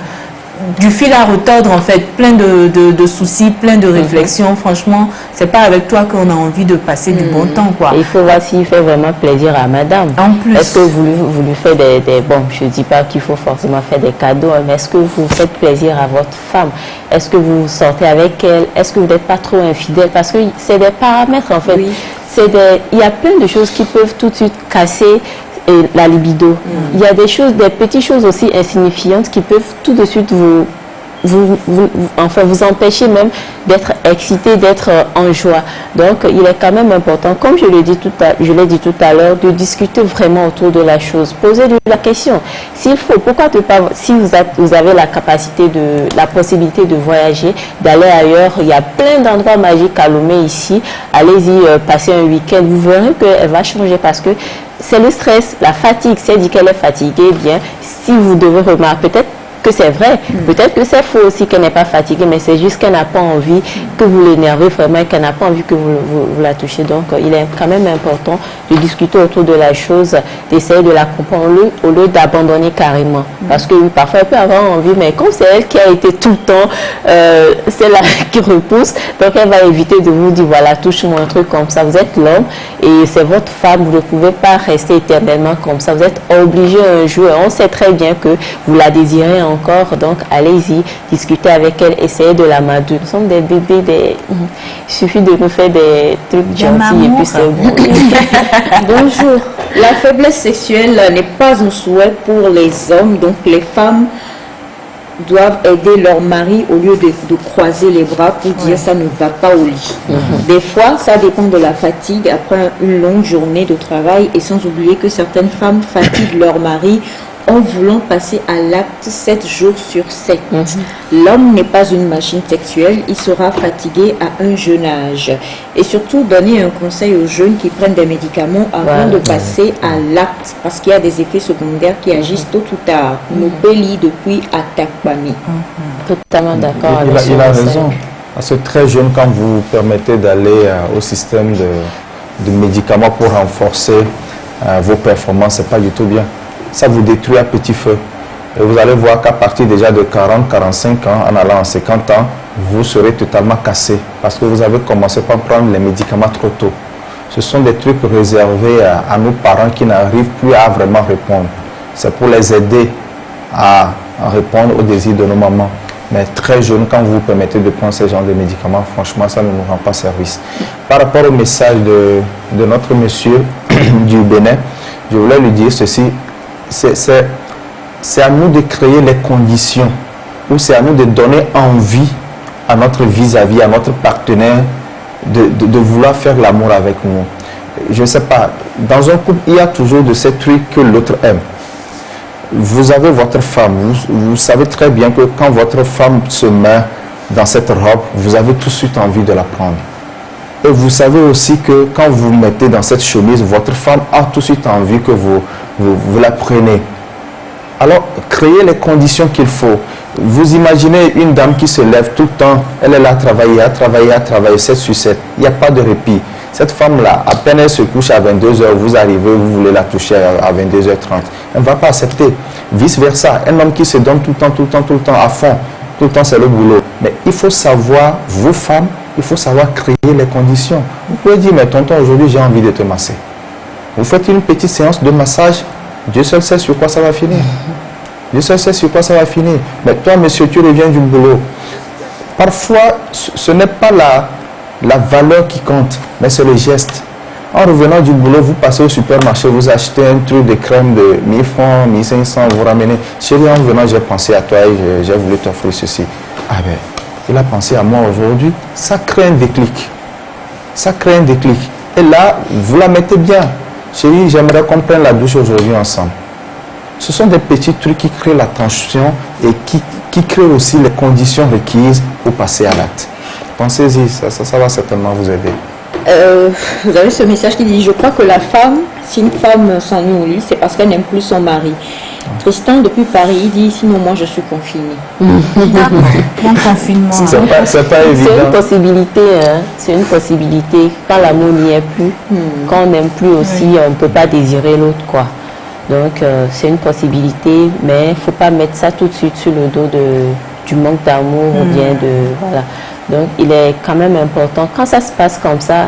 du fil à retordre, en fait, plein de soucis, plein de réflexions. Franchement, c'est pas avec toi qu'on a envie de passer du bon temps, quoi. Il faut voir s'il fait vraiment plaisir à madame. En plus. Est-ce que vous lui faites bon, je dis pas qu'il faut forcément faire des cadeaux, mais est-ce que vous faites plaisir à votre femme? Est-ce que vous sortez avec elle? Est-ce que vous n'êtes pas trop infidèle? Parce que c'est des paramètres, en fait. Oui. Il y a plein de choses qui peuvent tout de suite casser la libido. Il y a des petites choses aussi insignifiantes qui peuvent tout de suite vous empêcher même d'être excité, d'être en joie. Donc, il est quand même important, comme je l'ai dit tout à l'heure, de discuter vraiment autour de la chose. Poser la question. S'il faut, pourquoi ne pas, si vous avez la possibilité de voyager, d'aller ailleurs, il y a plein d'endroits magiques à Lomé ici. Allez-y, passer un week-end. Vous verrez qu'elle va changer parce que c'est le stress, la fatigue. Si elle dit qu'elle est fatiguée, bien, si vous devez remarquer, peut-être que c'est vrai, peut-être que c'est faux aussi qu'elle n'est pas fatiguée, mais c'est juste qu'elle n'a pas envie que vous l'énervez vraiment et qu'elle n'a pas envie que vous la touchez. Donc, il est quand même important de discuter autour de la chose, d'essayer de la comprendre au lieu d'abandonner carrément. Parce que oui, parfois, elle peut avoir envie, mais comme c'est elle qui a été tout le temps, c'est là qui repousse, donc elle va éviter de vous dire, voilà, touche-moi un truc comme ça. Vous êtes l'homme et c'est votre femme, vous ne pouvez pas rester éternellement comme ça. Vous êtes obligé un jour, on sait très bien que vous la désirez encore, donc allez-y, discutez avec elle, essayez de la madouer. Nous sommes des bébés, il suffit de nous faire des trucs gentils et puis c'est bon. Bonjour. La faiblesse sexuelle n'est pas un souhait pour les hommes, donc les femmes doivent aider leur mari au lieu de croiser les bras pour dire ça ne va pas au lit. Des fois, ça dépend de la fatigue après une longue journée de travail et sans oublier que certaines femmes fatiguent leur mari en voulant passer à l'acte 7 jours sur 7. L'homme n'est pas une machine sexuelle, il sera fatigué à un jeune âge. Et surtout, donner un conseil aux jeunes qui prennent des médicaments avant de passer à l'acte, parce qu'il y a des effets secondaires qui agissent tôt ou tard. Nobeli depuis Atakpami. Totalement d'accord. Il a raison. Parce que très jeune, quand vous permettez d'aller au système de médicaments pour renforcer vos performances, c'est pas du tout bien. Ça vous détruit à petit feu. Et vous allez voir qu'à partir déjà de 40-45 ans, en allant à 50 ans, vous serez totalement cassé parce que vous avez commencé par prendre les médicaments trop tôt. Ce sont des trucs réservés à nos parents qui n'arrivent plus à vraiment répondre. C'est pour les aider à répondre aux désirs de nos mamans. Mais très jeunes, quand vous vous permettez de prendre ce genre de médicaments, franchement, ça ne nous rend pas service. Par rapport au message de notre monsieur du Bénin, je voulais lui dire ceci. C'est à nous de créer les conditions, ou c'est à nous de donner envie à notre vis-à-vis, à notre partenaire, de vouloir faire l'amour avec nous. Je ne sais pas, dans un couple, il y a toujours de ces trucs que l'autre aime. Vous avez votre femme, vous savez très bien que quand votre femme se met dans cette robe, vous avez tout de suite envie de la prendre. Et vous savez aussi que quand vous mettez dans cette chemise, votre femme a tout de suite envie que vous la prenez. Alors, créez les conditions qu'il faut. Vous imaginez une dame qui se lève tout le temps, elle est là à travailler, 7 sur 7. Il n'y a pas de répit. Cette femme-là, à peine elle se couche à 22h, vous arrivez, vous voulez la toucher à 22h30. Elle ne va pas accepter. Vice-versa, un homme qui se donne tout le temps, à fond, tout le temps c'est le boulot. Mais il faut savoir, vous femmes, il faut savoir créer les conditions. Vous pouvez dire, mais tonton, aujourd'hui j'ai envie de te masser. Vous faites une petite séance de massage, Dieu seul sait sur quoi ça va finir. Dieu seul sait sur quoi ça va finir. Mais toi, monsieur, tu reviens du boulot. Parfois, ce n'est pas la valeur qui compte, mais c'est le geste. En revenant du boulot, vous passez au supermarché, vous achetez un truc de crème de 1000 francs, 1500, vous ramenez. Chérie, en revenant, j'ai pensé à toi et j'ai voulu t'offrir ceci. Ah ben, il a pensé à moi aujourd'hui. Ça crée un déclic. Ça crée un déclic. Et là, vous la mettez bien. Chérie, j'aimerais qu'on prenne la douche aujourd'hui ensemble. Ce sont des petits trucs qui créent la tension et qui créent aussi les conditions requises pour passer à l'acte. Pensez-y, ça va certainement vous aider. Vous avez ce message qui dit, je crois que la femme, si une femme s'ennuie au lit, c'est parce qu'elle n'aime plus son mari. Tristan, depuis Paris, il dit, sinon moi je suis confiné. Bon confinement. C'est pas évident. C'est une possibilité, hein. C'est une possibilité. Quand l'amour n'y est plus, quand on n'aime plus aussi, on ne peut pas désirer l'autre, quoi. Donc c'est une possibilité, mais il ne faut pas mettre ça tout de suite sur le dos du manque d'amour ou bien de... Voilà. Donc il est quand même important, quand ça se passe comme ça,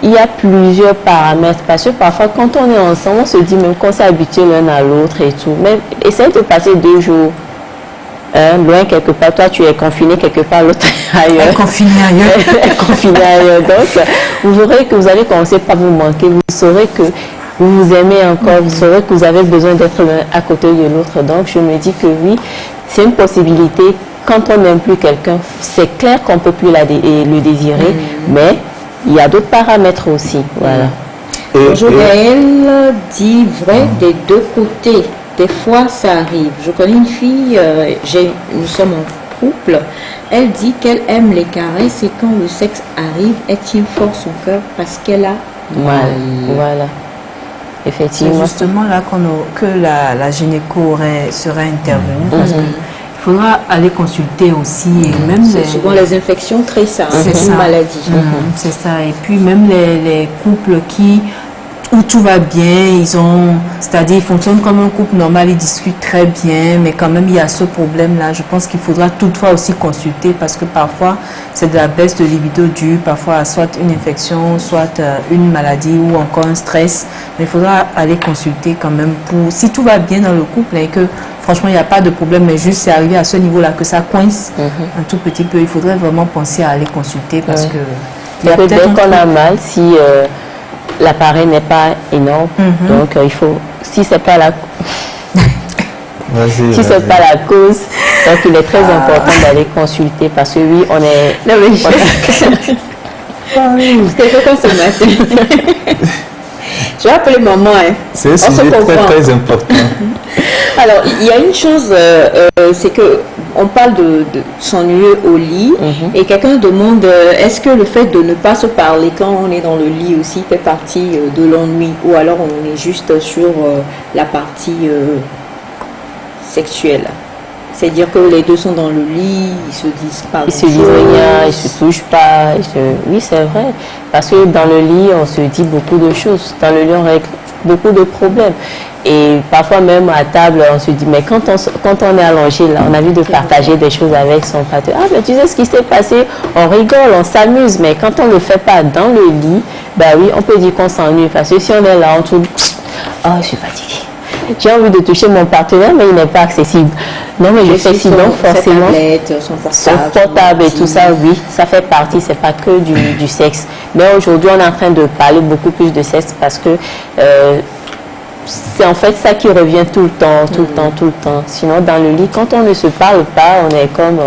il y a plusieurs paramètres. Parce que parfois quand on est ensemble, on se dit même qu'on s'est habitué l'un à l'autre et tout. Mais essaye de passer 2 jours loin quelque part. Toi tu es confiné quelque part, l'autre ailleurs. Confiné ailleurs. Confiné ailleurs. Donc vous verrez que vous allez commencer par vous manquer. Vous saurez que vous vous aimez encore, vous saurez que vous avez besoin d'être l'un à côté de l'autre. Donc je me dis que oui, c'est une possibilité. Quand on n'aime plus quelqu'un, c'est clair qu'on ne peut plus le désirer, mais il y a d'autres paramètres aussi. Voilà. Gaël dit vrai des deux côtés. Des fois, ça arrive. Je connais une fille, nous sommes en couple, elle dit qu'elle aime les caresses et quand le sexe arrive, elle tient fort son cœur parce qu'elle a mal. Voilà. Effectivement. C'est justement là que la gynéco serait intervenue parce que il faudra aller consulter aussi. Et même souvent les infections créent ça, c'est une maladie. C'est ça. Et puis même les couples où tout va bien, c'est-à-dire ils fonctionnent comme un couple normal, ils discutent très bien, mais quand même il y a ce problème-là. Je pense qu'il faudra toutefois aussi consulter parce que parfois c'est de la baisse de libido due, parfois soit une infection, soit une maladie ou encore un stress. Mais il faudra aller consulter quand même si tout va bien dans le couple et que franchement il n'y a pas de problème, mais juste c'est arrivé à ce niveau-là que ça coince un tout petit peu. Il faudrait vraiment penser à aller consulter parce que il y a peut-être qu'on a mal si l'appareil n'est pas énorme, donc il faut, si c'est pas la si c'est pas la cause, donc il est très important d'aller consulter parce que oui, on est... Non mais c'était quoi ce matin? Je vais appeler maman. Hein. C'est un sujet très important. Alors, il y a une chose, c'est que on parle de s'ennuyer au lit et quelqu'un demande est-ce que le fait de ne pas se parler quand on est dans le lit aussi fait partie de l'ennui ou alors on est juste sur la partie sexuelle. C'est-à-dire que les deux sont dans le lit, ils se disent pas ils se disent rien, ils se touchent pas. Oui, c'est vrai. Parce que dans le lit, on se dit beaucoup de choses. Dans le lit, on règle beaucoup de problèmes. Et parfois même à table, on se dit, mais quand on est allongé, là, on a envie de partager des choses avec son partenaire. Ah, mais tu sais ce qui s'est passé, on rigole, on s'amuse. Mais quand on ne le fait pas dans le lit, bah oui, on peut dire qu'on s'ennuie. Parce que si on est là, on trouve, oh, je suis fatiguée. J'ai envie de toucher mon partenaire, mais il n'est pas accessible. Non, mais je fais sinon, forcément, son portable et tout ça, oui, ça fait partie, c'est pas que du sexe. Mais aujourd'hui, on est en train de parler beaucoup plus de sexe parce que c'est en fait ça qui revient tout le temps, tout le temps. Sinon, dans le lit, quand on ne se parle pas, on est comme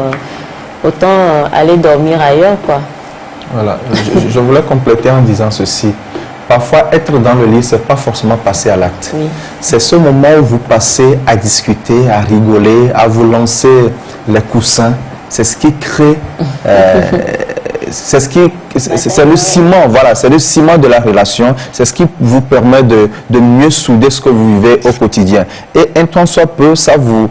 autant aller dormir ailleurs, quoi. Voilà, je voulais compléter en disant ceci. Parfois, être dans le lit, ce n'est pas forcément passer à l'acte. Oui. C'est ce moment où vous passez à discuter, à rigoler, à vous lancer les coussins. C'est ce qui crée... c'est le ciment, voilà, c'est le ciment de la relation. C'est ce qui vous permet de mieux souder ce que vous vivez au quotidien. Et un temps soit peu, ça vous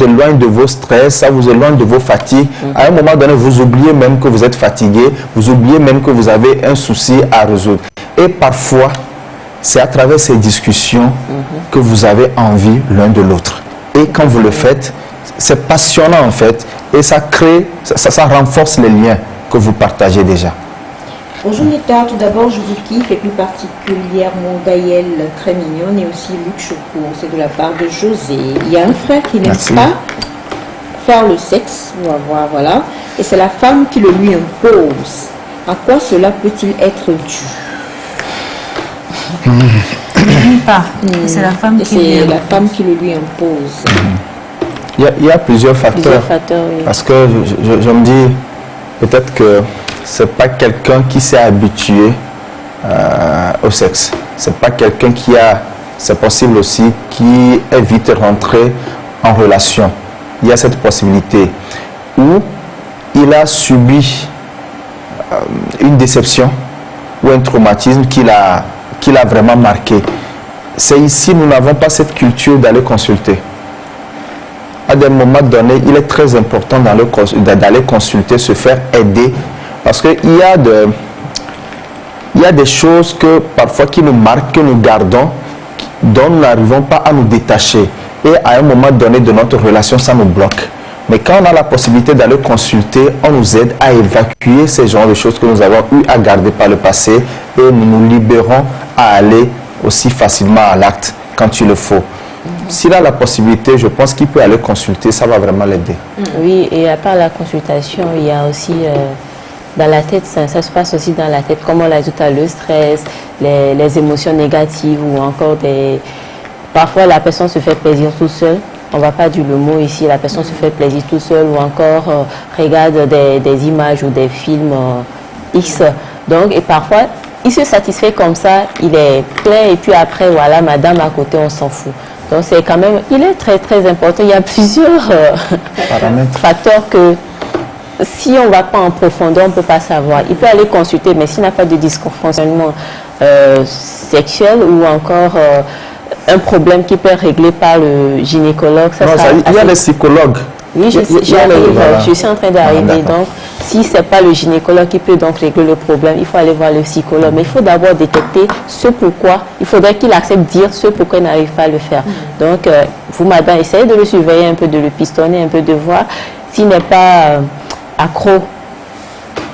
éloigne de vos stress, ça vous éloigne de vos fatigues. À un moment donné, vous oubliez même que vous êtes fatigué, vous oubliez même que vous avez un souci à résoudre. Et parfois, c'est à travers ces discussions que vous avez envie l'un de l'autre. Et quand vous le faites, c'est passionnant en fait. Et ça crée, ça renforce les liens que vous partagez déjà. Bonjour Nectar, tout d'abord je vous kiffe et plus particulièrement Gaël, très mignonne, et aussi Luc Chocour, c'est de la part de José. Il y a un frère qui n'aime pas faire le sexe, on va voir, voilà, et c'est la femme qui le lui impose. À quoi cela peut-il être dû? C'est la femme qui le lui impose. Il y a plusieurs facteurs. Oui. Parce que je me dis, peut-être que ce n'est pas quelqu'un qui s'est habitué au sexe. Ce n'est pas quelqu'un qui a, c'est possible aussi, qui est vite rentré en relation. Il y a cette possibilité. Ou il a subi une déception ou un traumatisme qui l'a vraiment marqué. C'est ici, nous n'avons pas cette culture d'aller consulter. À des moments donnés, il est très important d'aller consulter, se faire aider, parce qu'il y a des choses que parfois qui nous marquent, que nous gardons, dont nous n'arrivons pas à nous détacher. Et à un moment donné de notre relation, ça nous bloque. Mais quand on a la possibilité d'aller consulter, on nous aide à évacuer ces genres de choses que nous avons eu à garder par le passé, et nous nous libérons à aller aussi facilement à l'acte quand il le faut. S'il a la possibilité, je pense qu'il peut aller consulter, ça va vraiment l'aider. Oui, et à part la consultation, il y a aussi dans la tête, ça se passe aussi dans la tête, comme on l'a dit tout à l'heure, le stress, les émotions négatives ou encore parfois la personne se fait plaisir tout seul. On ne va pas dire le mot ici, la personne se fait plaisir tout seul ou encore regarde des images ou des films X. Donc, et parfois, il se satisfait comme ça, il est plein et puis après, voilà, madame à côté, on s'en fout. Donc, c'est quand même, il est très, très important. Il y a plusieurs facteurs que si on ne va pas en profondeur, on ne peut pas savoir. Il peut aller consulter, mais s'il n'a pas de dysfonctionnement sexuel ou encore un problème qui peut être réglé par le gynécologue. Il y a des psychologues. Oui, je suis en train d'arriver. Donc, si ce n'est pas le gynécologue qui peut donc régler le problème, il faut aller voir le psychologue. Mais il faut d'abord détecter ce pourquoi. Il faudrait qu'il accepte de dire ce pourquoi il n'arrive pas à le faire. Donc, vous, madame, essayez de le surveiller un peu, de le pistonner un peu, de voir s'il n'est pas accro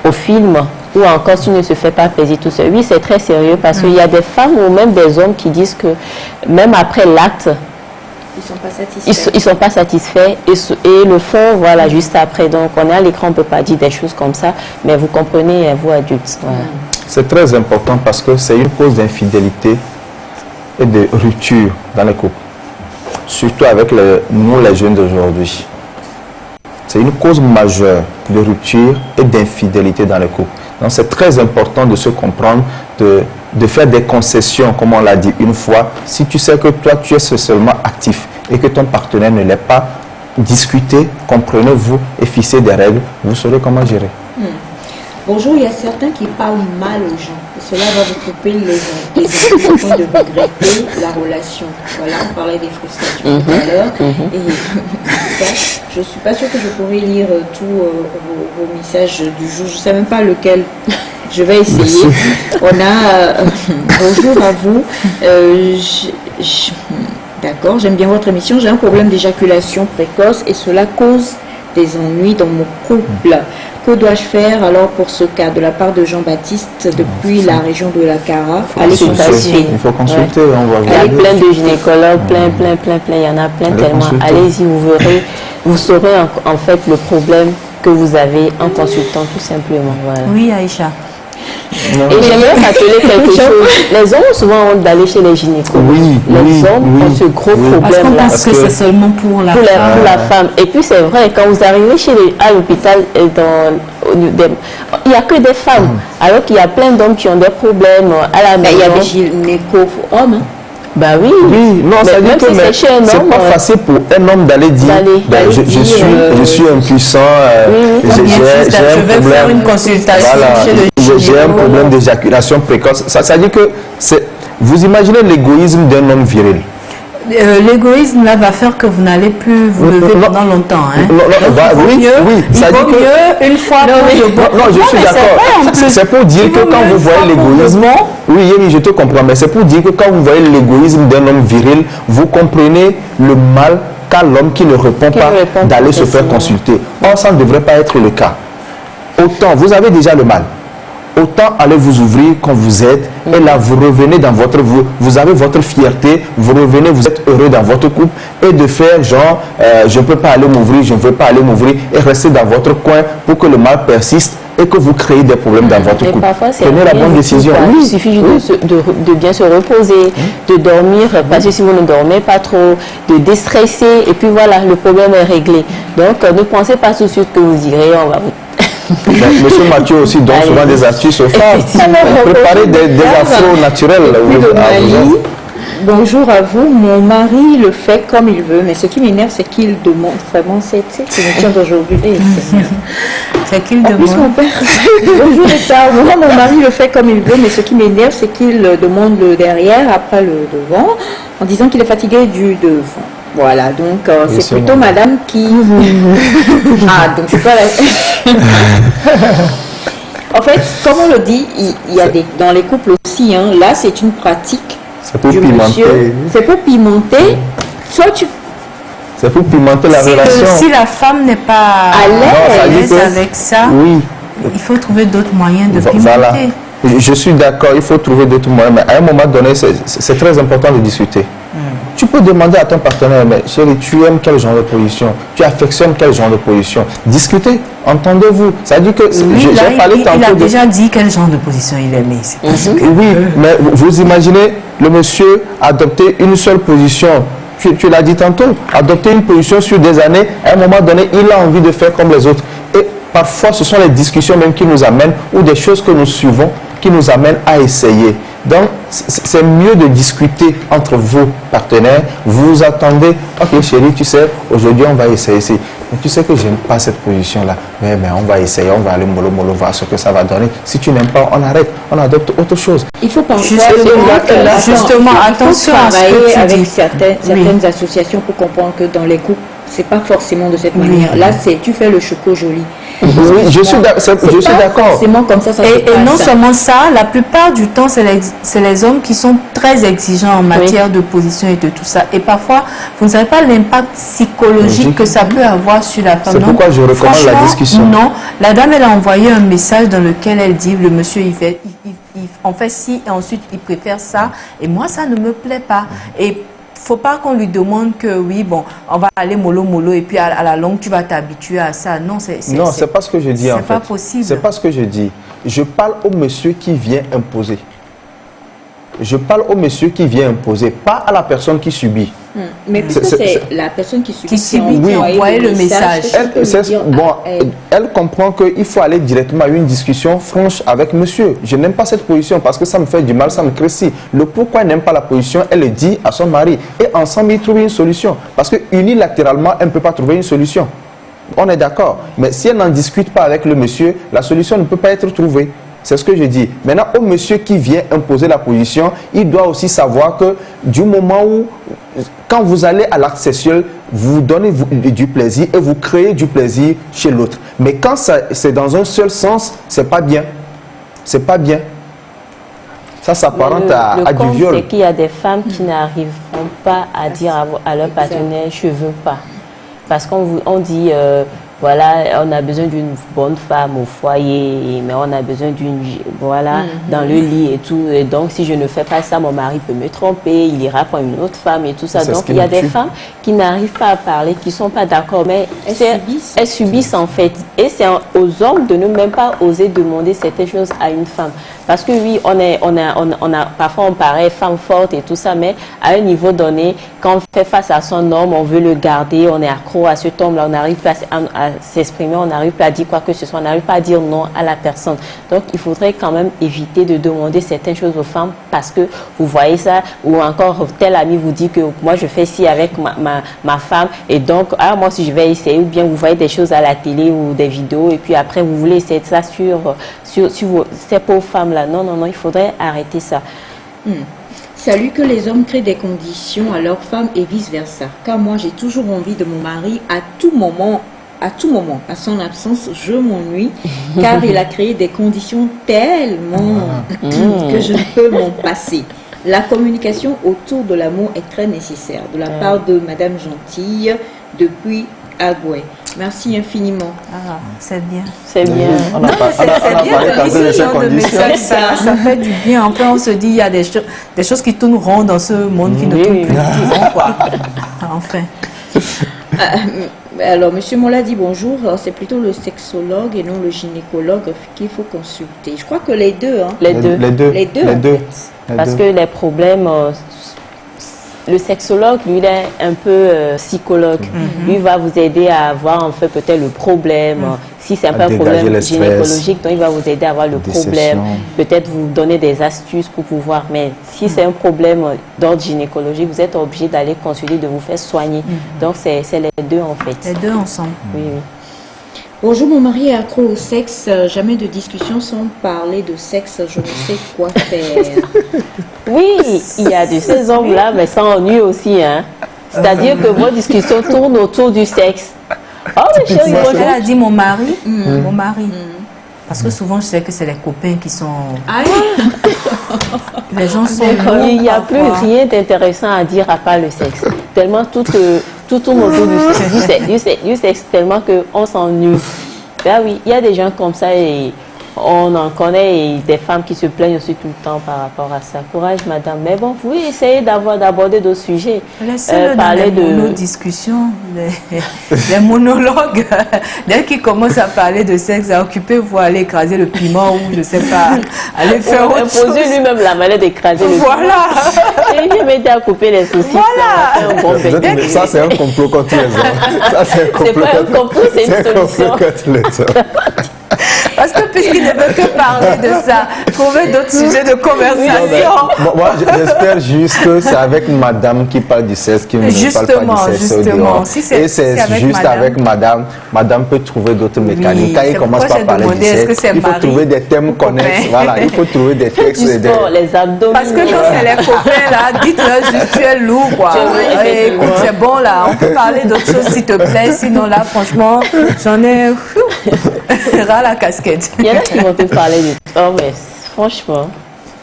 au film ou encore s'il ne se fait pas plaisir tout seul. Oui, c'est très sérieux parce qu'il y a des femmes ou même des hommes qui disent que même après l'acte, ils sont pas satisfaits et le font voilà, juste après. Donc on est à l'écran, on ne peut pas dire des choses comme ça, mais vous comprenez, vous adultes. Voilà. C'est très important parce que c'est une cause d'infidélité et de rupture dans les couples. Surtout avec nous les jeunes d'aujourd'hui. C'est une cause majeure de rupture et d'infidélité dans les couples. Donc c'est très important de se comprendre, de faire des concessions, comme on l'a dit une fois. Si tu sais que toi, tu es seulement actif et que ton partenaire ne l'est pas, discutez, comprenez-vous et fixez des règles, vous saurez comment gérer. Bonjour, il y a certains qui parlent mal aux gens. Et cela va vous couper les envies au point de regretter la relation. Voilà, on parlait des frustrations tout à l'heure. Et je ne suis pas sûre que je pourrais lire tous vos messages du jour. Je ne sais même pas lequel. Je vais essayer. On a bonjour à vous. D'accord, j'aime bien votre émission. J'ai un problème d'éjaculation précoce et cela cause des ennuis dans mon couple. Que dois-je faire alors pour ce cas? De la part de Jean-Baptiste depuis la région de la Cara. Allez consulter. Il faut consulter, on va voir. Allez, plein de gynécologues, plein, il y en a plein tellement. Allez-y, vous verrez, vous saurez en fait le problème que vous avez en consultant tout simplement. Voilà. Oui, Aïcha. Et j'aimerais rappeler quelque chose. Les hommes ont souvent honte d'aller chez les gynécologues. Les hommes ont ce gros problème là. Parce que c'est seulement pour la femme. Pour la femme. Et puis c'est vrai, quand vous arrivez à l'hôpital, il n'y a que des femmes. Alors qu'il y a plein d'hommes qui ont des problèmes à la maison. Il y a des gynéco-hommes. Bah oui. Non, ça dit que c'est pas facile pour un homme d'aller dire je suis impuissant, j'ai un problème. Faire une consultation j'ai un problème d'éjaculation précoce. Ça dit que vous imaginez l'égoïsme d'un homme viril. L'égoïsme là va faire que vous n'allez plus vous lever pendant longtemps. Ça dit que une fois non, je suis d'accord. C'est pour dire que quand vous voyez l'égoïsme, oui, je te comprends, mais c'est pour dire que quand vous voyez l'égoïsme d'un homme viril, vous comprenez le mal qu'a l'homme qui ne répond pas d'aller se faire consulter. Or, ça ne devrait pas être le cas. Autant, vous avez déjà le mal. Autant allez vous ouvrir quand vous êtes et là vous revenez dans votre vous avez votre fierté, vous revenez, vous êtes heureux dans votre couple et de faire genre je ne peux pas aller m'ouvrir, je ne veux pas aller m'ouvrir et rester dans votre coin pour que le mal persiste et que vous créez des problèmes dans votre couple. Prenez la bonne décision. Il suffit de bien se reposer, de dormir, parce que si vous ne dormez pas trop, de déstresser et puis voilà, le problème est réglé. Donc ne pensez pas tout de suite que vous irez, on va vous... Monsieur Mathieu aussi donne souvent des astuces aux femmes. Préparer des afros naturels. Bonjour à vous. Mon mari le fait comme il veut, mais ce qui m'énerve, c'est qu'il demande vraiment cette émission d'aujourd'hui. C'est qu'il demande. Mon père. Bonjour Richard. Moi, mon mari le fait comme il veut, mais ce qui m'énerve, c'est qu'il demande le derrière après le devant, en disant qu'il est fatigué du devant. Voilà, donc c'est plutôt madame qui... Ah, donc c'est pas la... En fait, comme on le dit, il y a dans les couples aussi, hein, là c'est une pratique du monsieur. C'est pour pimenter. Soit tu... C'est pour pimenter la relation. Si la femme n'est pas à l'aise avec ça, il faut trouver d'autres moyens de pimenter. Voilà. Je suis d'accord, il faut trouver d'autres moyens, mais à un moment donné, c'est très important de discuter. Tu peux demander à ton partenaire, mais chérie, tu aimes quel genre de position? Tu affectionnes quel genre de position? Discutez, entendez-vous. Ça dit que j'ai parlé tantôt. Il a déjà dit quel genre de position il aimait. Oui, mais vous imaginez le monsieur adopter une seule position. Tu l'as dit tantôt, adopter une position sur des années, à un moment donné, il a envie de faire comme les autres. Et parfois, ce sont les discussions même qui nous amènent, ou des choses que nous suivons, qui nous amènent à essayer. Donc, c'est mieux de discuter entre vos partenaires. Vous attendez, ok chérie, tu sais, aujourd'hui on va essayer. Mais tu sais que je n'aime pas cette position-là. Mais on va essayer, on va aller mollo, voir ce que ça va donner. Si tu n'aimes pas, on arrête, on adopte autre chose. Il faut parfois justement attention à travailler avec certaines associations pour comprendre que dans les couples, c'est pas forcément de cette manière. Là, tu fais le choco joli. Oui, je suis d'accord. Comme ça, et non seulement ça, la plupart du temps, c'est les hommes qui sont très exigeants en matière de position et de tout ça. Et parfois, vous ne savez pas l'impact psychologique que ça peut avoir sur la femme. C'est pourquoi je recommande la discussion. Non, la dame, elle a envoyé un message dans lequel elle dit, le monsieur, il en fait ci, et ensuite, il préfère ça. Et moi, ça ne me plaît pas. Et faut pas qu'on lui demande que oui, bon, on va aller mollo et puis à la longue, tu vas t'habituer à ça. Non, c'est pas ce que je dis en fait. C'est pas possible. C'est pas ce que je dis. Je parle au monsieur qui vient imposer. Je parle au monsieur qui vient imposer, pas à la personne qui subit. Mais puisque c'est la personne qui subit qui envoie le message. Elle comprend qu'il faut aller directement à une discussion franche avec monsieur. Je n'aime pas cette position parce que ça me fait du mal, ça me crée. Le pourquoi elle n'aime pas la position, elle le dit à son mari. Et ensemble, ils trouvent une solution. Parce que unilatéralement, elle ne peut pas trouver une solution. On est d'accord. Mais si elle n'en discute pas avec le monsieur, la solution ne peut pas être trouvée. C'est ce que je dis. Maintenant, au monsieur qui vient imposer la position, il doit aussi savoir que du moment où, quand vous allez à l'acte sexuel, vous donnez du plaisir et vous créez du plaisir chez l'autre. Mais quand c'est dans un seul sens, c'est pas bien. C'est pas bien. Ça s'apparente à du viol. C'est qu'il y a des femmes qui n'arriveront pas à dire à leur partenaire « je veux pas ». Parce qu'on dit... voilà, on a besoin d'une bonne femme au foyer, mais on a besoin d'une, voilà, dans le lit et tout. Et donc, si je ne fais pas ça, mon mari peut me tromper, il ira prendre une autre femme et tout ça. Donc, il y a des femmes qui n'arrivent pas à parler, qui ne sont pas d'accord, mais elles subissent en fait. Et c'est aux hommes de ne même pas oser demander certaines choses à une femme. Parce que oui, parfois on paraît femme forte et tout ça, mais à un niveau donné, quand on fait face à son homme, on veut le garder, on est accro à cet homme-là, on n'arrive pas à s'exprimer, on n'arrive pas à dire quoi que ce soit, on n'arrive pas à dire non à la personne. Donc il faudrait quand même éviter de demander certaines choses aux femmes parce que vous voyez ça, ou encore tel ami vous dit que moi je fais ci avec ma femme et donc moi aussi je vais essayer, ou bien vous voyez des choses à la télé ou des vidéos et puis après vous voulez essayer de ça sur ces pauvres femmes là. Non, il faudrait arrêter ça. Salut, que les hommes créent des conditions à leurs femmes et vice-versa. Car moi, j'ai toujours envie de mon mari à tout moment. À son absence, je m'ennuie car il a créé des conditions tellement que je ne peux m'en passer. La communication autour de l'amour est très nécessaire de la part de Madame Gentille depuis Agoué. Merci infiniment. C'est bien. C'est bien. C'est bien de message, ça fait du bien. Après, on se dit, il y a des choses qui tournent rond dans ce monde qui ne tournent plus rond, quoi. Enfin. Alors, Monsieur Mola dit bonjour. C'est plutôt le sexologue et non le gynécologue qu'il faut consulter. Je crois que les deux. Hein. Les deux. Parce que les problèmes... le sexologue, lui, il est un peu psychologue. Lui va vous aider à voir en fait peut-être le problème. Si c'est un peu un problème gynécologique, donc il va vous aider à voir le problème. Peut-être vous donner des astuces pour pouvoir. Mais si c'est un problème d'ordre gynécologique, vous êtes obligé d'aller consulter, de vous faire soigner. Donc c'est les deux en fait. Les deux ensemble. Oui. Bonjour, mon mari est accro au sexe. Jamais de discussion sans parler de sexe. Je ne sais quoi faire. Oui, il y a de ces hommes-là, mais ça ennuie aussi. Hein. C'est-à-dire que vos discussions tournent autour du sexe. Oh, mais chérie, elle a dit mon mari. Mon mari. Parce que souvent, je sais que c'est les copains qui sont... Les gens sont... Il n'y a plus rien d'intéressant à dire à part le sexe. Tellement tout tourne autour du sexe, tellement qu'on s'ennuie. Ben oui, il y a des gens comme ça et on en connaît et des femmes qui se plaignent aussi tout le temps par rapport à ça. Courage, madame. Mais bon, vous essayez d'aborder d'autres sujets. Laissez-le dans les monodiscussions, les monologues. Dès qu'ils commencent à parler de sexe, occupez-vous à aller écraser le piment ou je ne sais pas, aller faire autre chose. Imposer lui-même la manière d'écraser le piment. Voilà. Et je m'étais à couper les saucisses. Voilà. Ça, c'est un complot contre les hommes. C'est pas un complot, c'est une solution. Parce que puisqu'il ne veut que parler de ça, trouver d'autres sujets de conversation. Moi, j'espère juste que c'est avec madame qui parle du sexe, qui ne parle pas du sexe. Justement. Si et c'est juste avec madame. Madame peut trouver d'autres mécanismes. Quand il commence par parler du sexe, il faut trouver des thèmes connexes. Voilà, il faut trouver des textes. Les abdos. Parce que quand c'est les copains là, dites-leur juste tu es lourd quoi. Écoute, c'est bon là, on peut parler d'autres choses s'il te plaît. Sinon là, franchement, j'en ai ras la casquette. Il y en a qui vont te parler de oh mais franchement.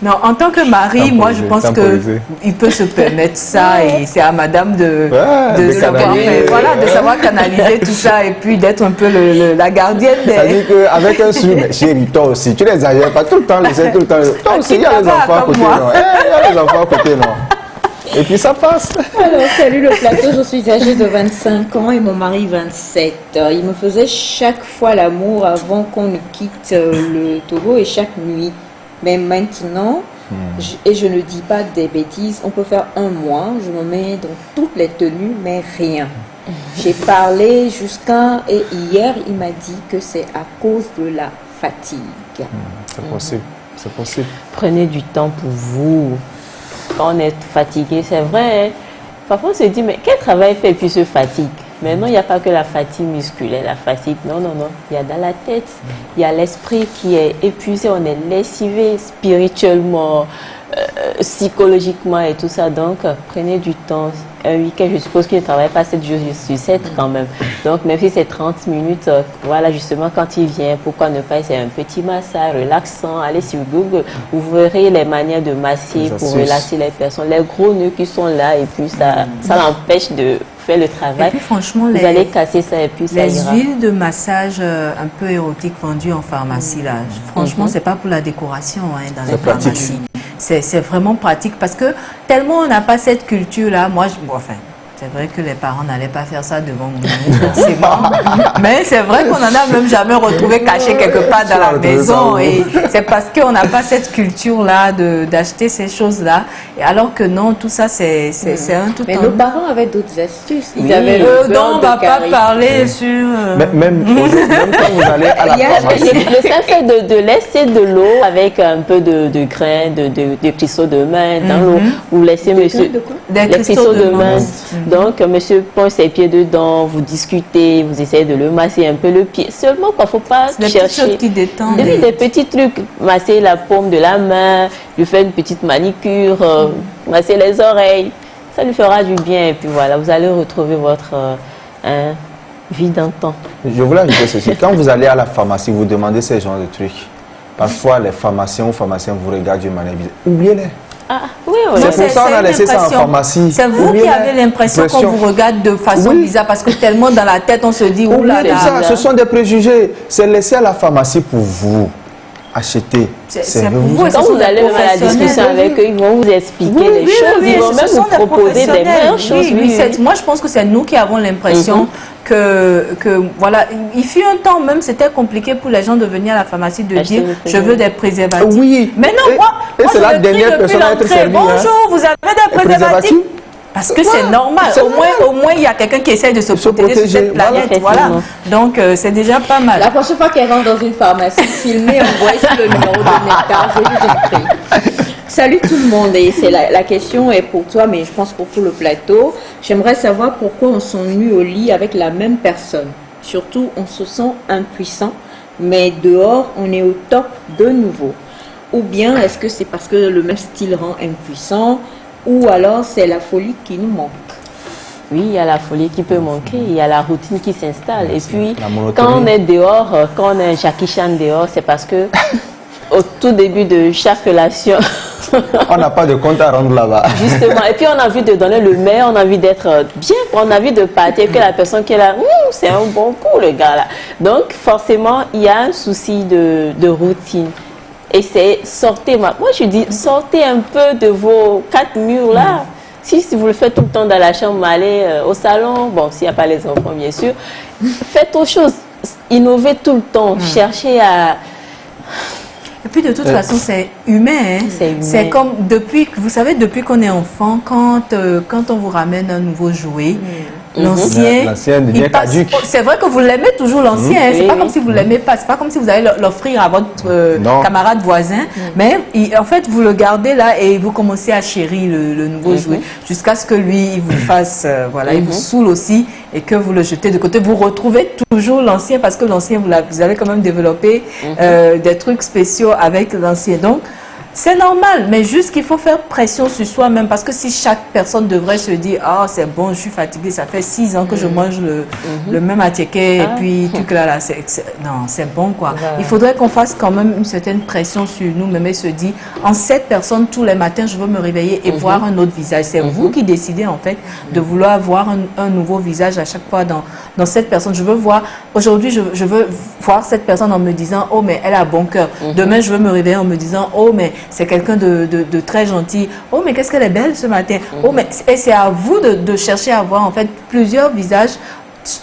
Non, en tant que mari, moi je pense qu'il peut se permettre ça et c'est à madame de savoir canaliser tout ça et puis d'être un peu la gardienne des... C'est-à-dire qu'avec un suivi, chérie, toi aussi, tu les exagères pas tout le temps, toi aussi, il y a les enfants à côté, non. Il y a les enfants à côté, non. Et puis ça passe. Alors, salut le plateau, je suis âgée de 25 ans et mon mari 27. Il me faisait chaque fois l'amour avant qu'on ne quitte le Togo et chaque nuit. Mais maintenant, Et je ne dis pas des bêtises, on peut faire un mois, je me mets dans toutes les tenues, mais rien. J'ai parlé jusqu'à... Et hier, il m'a dit que c'est à cause de la fatigue. C'est possible, c'est possible. Prenez du temps pour vous. Quand on est fatigué, c'est vrai. Hein? Parfois, on se dit, mais quel travail fait et puis se fatigue? Mais non, il n'y a pas que la fatigue musculaire, la fatigue. Non, non, non. Il y a dans la tête, il y a l'esprit qui est épuisé, on est lessivé spirituellement, psychologiquement et tout ça. Donc, prenez du temps. Un week-end, je suppose qu'il ne travaille pas 7 jours sur 7 quand même. Donc, même si c'est 30 minutes, voilà, justement, quand il vient, pourquoi ne pas essayer un petit massage relaxant? Allez sur Google, vous verrez les manières de masser pour relaxer les personnes. Les gros nœuds qui sont là, et puis ça l'empêche de faire le travail. Et puis, franchement, vous allez casser ça et puis ça ira. Les huiles de massage un peu érotiques vendues en pharmacie, là, franchement, c'est pas pour la décoration dans les pharmacies. C'est vraiment pratique parce que tellement on n'a pas cette culture-là. Moi, enfin, c'est vrai que les parents n'allaient pas faire ça devant nous, forcément. Mais c'est vrai qu'on n'en a même jamais retrouvé caché quelque part dans la maison. Et c'est parce qu'on n'a pas cette culture-là d'acheter ces choses-là. Alors que non, tout ça, c'est un tout. Mais nos parents avaient d'autres astuces. Ils avaient dont on ne va pas parler sur... Même quand vous allez à la pharmacie. Le simple fait de laisser de l'eau avec un peu de grains, de cristaux de menthe dans l'eau. Vous laissez monsieur... Des cristaux de menthe. Donc, monsieur pose ses pieds dedans, vous discutez, vous essayez de le masser un peu le pied. Seulement, il ne faut pas chercher des petits trucs. Masser la paume de la main, lui faire une petite manicure, masser les oreilles. Ça lui fera du bien. Et puis voilà, vous allez retrouver votre vie d'antan. Je voulais ajouter ceci. Quand vous allez à la pharmacie, vous demandez ces genres de trucs. Parfois, les pharmaciens ou pharmaciens vous regardent d'une manière bizarre. Oubliez-les. Ah, oui, oui. C'est pour ça qu'on a laissé ça en pharmacie. C'est vous qui avez l'impression qu'on vous regarde de façon bizarre parce que tellement dans la tête on se dit oh là là. Ce sont des préjugés. C'est laissé à la pharmacie pour vous acheter. C'est pour vous. Quand vous allez à la discussion avec eux, ils vont vous expliquer les choses. Ils vont même vous proposer des meilleures choses. Moi, je pense que c'est nous qui avons l'impression que voilà, il fut un temps même, c'était compliqué pour les gens de venir à la pharmacie de dire je veux des préservatifs. Oui. Mais non, moi c'est la dernière personne à être servie. Bonjour, vous avez des préservatifs? Parce que c'est normal. Au moins, il y a quelqu'un qui essaye de se protéger sur cette planète. Voilà. Donc, c'est déjà pas mal. La prochaine fois qu'elle rentre dans une pharmacie, filmez, envoyez sur le numéro de Nectar. Je vous en prie. Salut tout le monde. Et c'est la question est pour toi, mais je pense pour tout le plateau. J'aimerais savoir pourquoi on s'ennuie au lit avec la même personne. Surtout, on se sent impuissant, mais dehors, on est au top de nouveau. Ou bien, est-ce que c'est parce que le même style rend impuissant? Ou alors c'est la folie qui nous manque? Oui, il y a la folie qui peut manquer, il y a la routine qui s'installe. Et puis, quand on est dehors, quand on est Jackie Chan dehors, c'est parce que au tout début de chaque relation, on n'a pas de compte à rendre là-bas. Justement. Et puis, on a envie de donner le meilleur, on a envie d'être bien, on a envie de partir, que la personne qui est là, c'est un bon coup, le gars là. Donc, forcément, il y a un souci de routine. Et c'est sortez, moi je dis, sortez un peu de vos 4 murs là. Si vous le faites tout le temps dans la chambre, allez au salon, bon, s'il n'y a pas les enfants, bien sûr. Faites autre chose, innovez tout le temps, cherchez à... Et puis de toute façon, c'est humain. C'est comme depuis, vous savez, depuis qu'on est enfant, quand on vous ramène un nouveau jouet, l'ancien devient caduc. C'est vrai que vous l'aimez toujours l'ancien. C'est pas comme si vous l'aimez pas. C'est pas comme si vous allez l'offrir à votre camarade voisin. Mais en fait, vous le gardez là et vous commencez à chérir le nouveau jouet jusqu'à ce que lui il vous fasse, voilà, il vous saoule aussi et que vous le jetez de côté. Vous retrouvez toujours l'ancien parce que l'ancien vous avez quand même développé des trucs spéciaux avec l'ancien. Donc c'est normal, mais juste qu'il faut faire pression sur soi-même parce que si chaque personne devrait se dire ah c'est bon, je suis fatiguée, ça fait 6 ans que je mange le même attiéké et puis tout là, non, c'est bon quoi. Il faudrait qu'on fasse quand même une certaine pression sur nous-mêmes et se dire en 7 personnes tous les matins je veux me réveiller et voir un autre visage. C'est vous qui décidez en fait de vouloir voir un nouveau visage à chaque fois dans cette personne. Je veux voir, aujourd'hui je veux voir cette personne en me disant oh mais elle a bon cœur. Demain je veux me réveiller en me disant oh mais c'est quelqu'un de très gentil. Oh, mais qu'est-ce qu'elle est belle ce matin. Oh, mais et c'est à vous de chercher à voir en fait plusieurs visages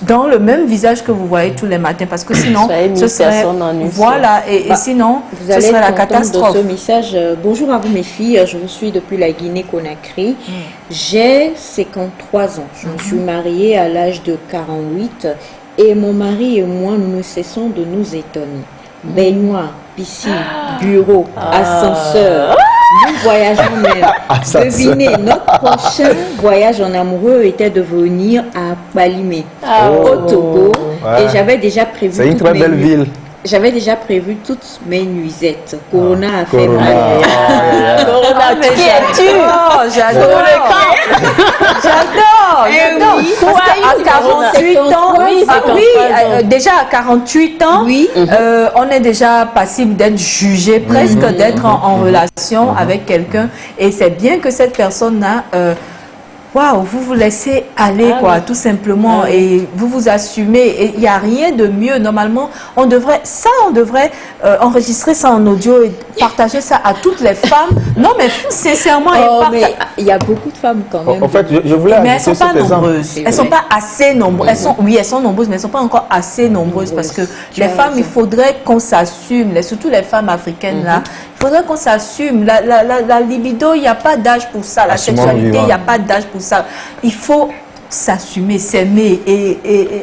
dans le même visage que vous voyez tous les matins, parce que sinon, ce serait... Voilà, et sinon, ce serait la catastrophe. De ce message. Bonjour à vous mes filles, je vous suis depuis la Guinée-Conakry. J'ai 53 ans, je me suis mariée à l'âge de 48 et mon mari et moi, nous ne cessons de nous étonner. Baignoire, piscine, bureau, ascenseur... Nous voyageons même. Devinez, notre prochain voyage en amoureux était de venir à Palimé, au Togo. Et j'avais déjà prévu. C'est une très belle ville. J'avais déjà prévu toutes mes nuisettes. Corona a fait mal. Corona, qui es-tu? J'adore. Parce qu'à 48 ans, déjà à 48 ans, on est déjà passible d'être jugé, presque d'être en relation avec quelqu'un. Et c'est bien que cette personne-là... Waouh, vous vous laissez aller, tout simplement, et vous vous assumez. Et il n'y a rien de mieux. Normalement, on devrait enregistrer ça en audio et partager ça à toutes les femmes. Non, mais sincèrement, mais il y a beaucoup de femmes quand même. En fait, je voulais mais elles ne sont pas nombreuses. Elles ne sont pas assez nombreuses. Elles sont nombreuses, mais elles ne sont pas encore assez nombreuses parce que les femmes, il faudrait qu'on s'assume, surtout les femmes africaines là. Il faudrait qu'on s'assume. La libido, il n'y a pas d'âge pour ça. La sexualité, il n'y a pas d'âge pour ça. Il faut s'assumer, s'aimer et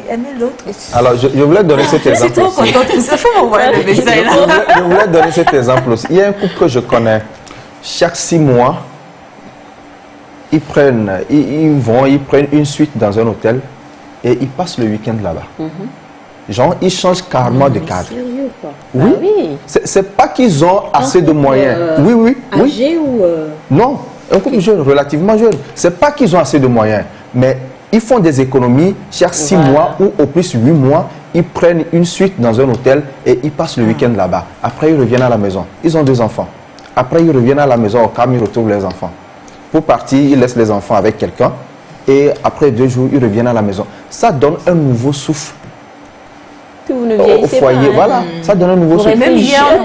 aimer l'autre. Alors, je voulais donner cet exemple. Je suis trop contente que ça fait m'envoyer le message. Je voulais donner cet exemple aussi. Il y a un couple que je connais. Chaque 6 mois, ils prennent une suite dans un hôtel et ils passent le week-end là-bas. Genre, ils changent carrément de cadre. Sérieux, quoi. Oui. C'est pas qu'ils ont assez de moyens. Oui. Âgé ou... Non, un couple jeune, relativement jeune. C'est pas qu'ils ont assez de moyens, mais ils font des économies chaque 6 mois ou au plus 8 mois. Ils prennent une suite dans un hôtel et ils passent le week-end là-bas. Après, ils reviennent à la maison. Ils ont 2 enfants. Après, ils reviennent à la maison au calme, ils retrouvent les enfants. Pour partir, ils laissent les enfants avec quelqu'un et après 2 jours, ils reviennent à la maison. Ça donne un nouveau souffle. Au foyer, voilà, ça donne un nouveau souffle.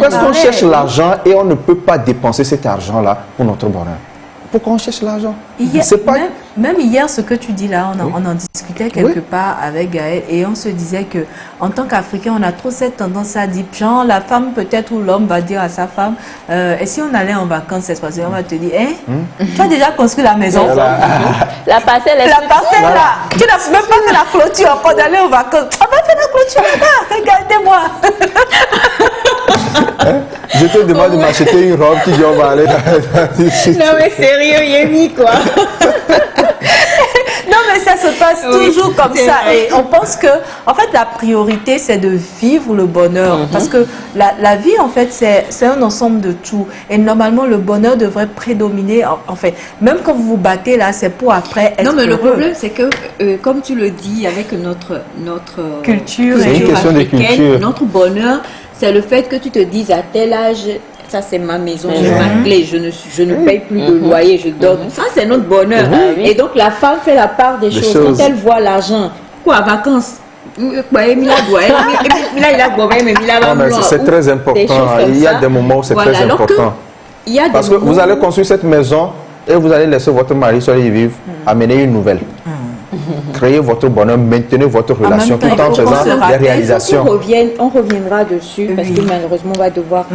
Parce qu'on cherche l'argent et on ne peut pas dépenser cet argent-là pour notre bonheur. Pourquoi on cherche l'argent? Même hier, ce que tu dis là, on en discutait quelque part avec Gaël et on se disait que en tant qu'Africain, on a trop cette tendance à dire, genre, la femme peut-être ou l'homme va dire à sa femme, et si on allait en vacances cette fois-ci, on va te dire, tu as déjà construit la maison? La parcelle est là. Tu n'as même pas fait la clôture encore d'aller en vacances. On va faire la clôture là-bas, regardez-moi. Je te demande de m'acheter une robe qui dit on va aller Non mais sérieux, Yémi quoi. Non mais ça se passe toujours comme ça et on pense que en fait la priorité c'est de vivre le bonheur parce que la vie en fait c'est un ensemble de tout et normalement le bonheur devrait prédominer en fait même quand vous vous battez là c'est pour après être non mais heureux. Le problème c'est que comme tu le dis avec notre culture c'est une question de culture. Notre bonheur c'est le fait que tu te dises à tel âge, ça c'est ma maison, j'ai ma clé, je ne paye plus de loyer, je dors. Ça c'est notre bonheur. Et donc la femme fait la part des choses. Quand elle voit l'argent, quoi, vacances, c'est très important. Il y a des moments où c'est très important. Parce que vous allez construire cette maison et vous allez laisser votre mari seul y vivre, amener une nouvelle. Créer votre bonheur, maintenez votre relation tout en faisant des réalisations. On reviendra dessus parce que malheureusement on va devoir...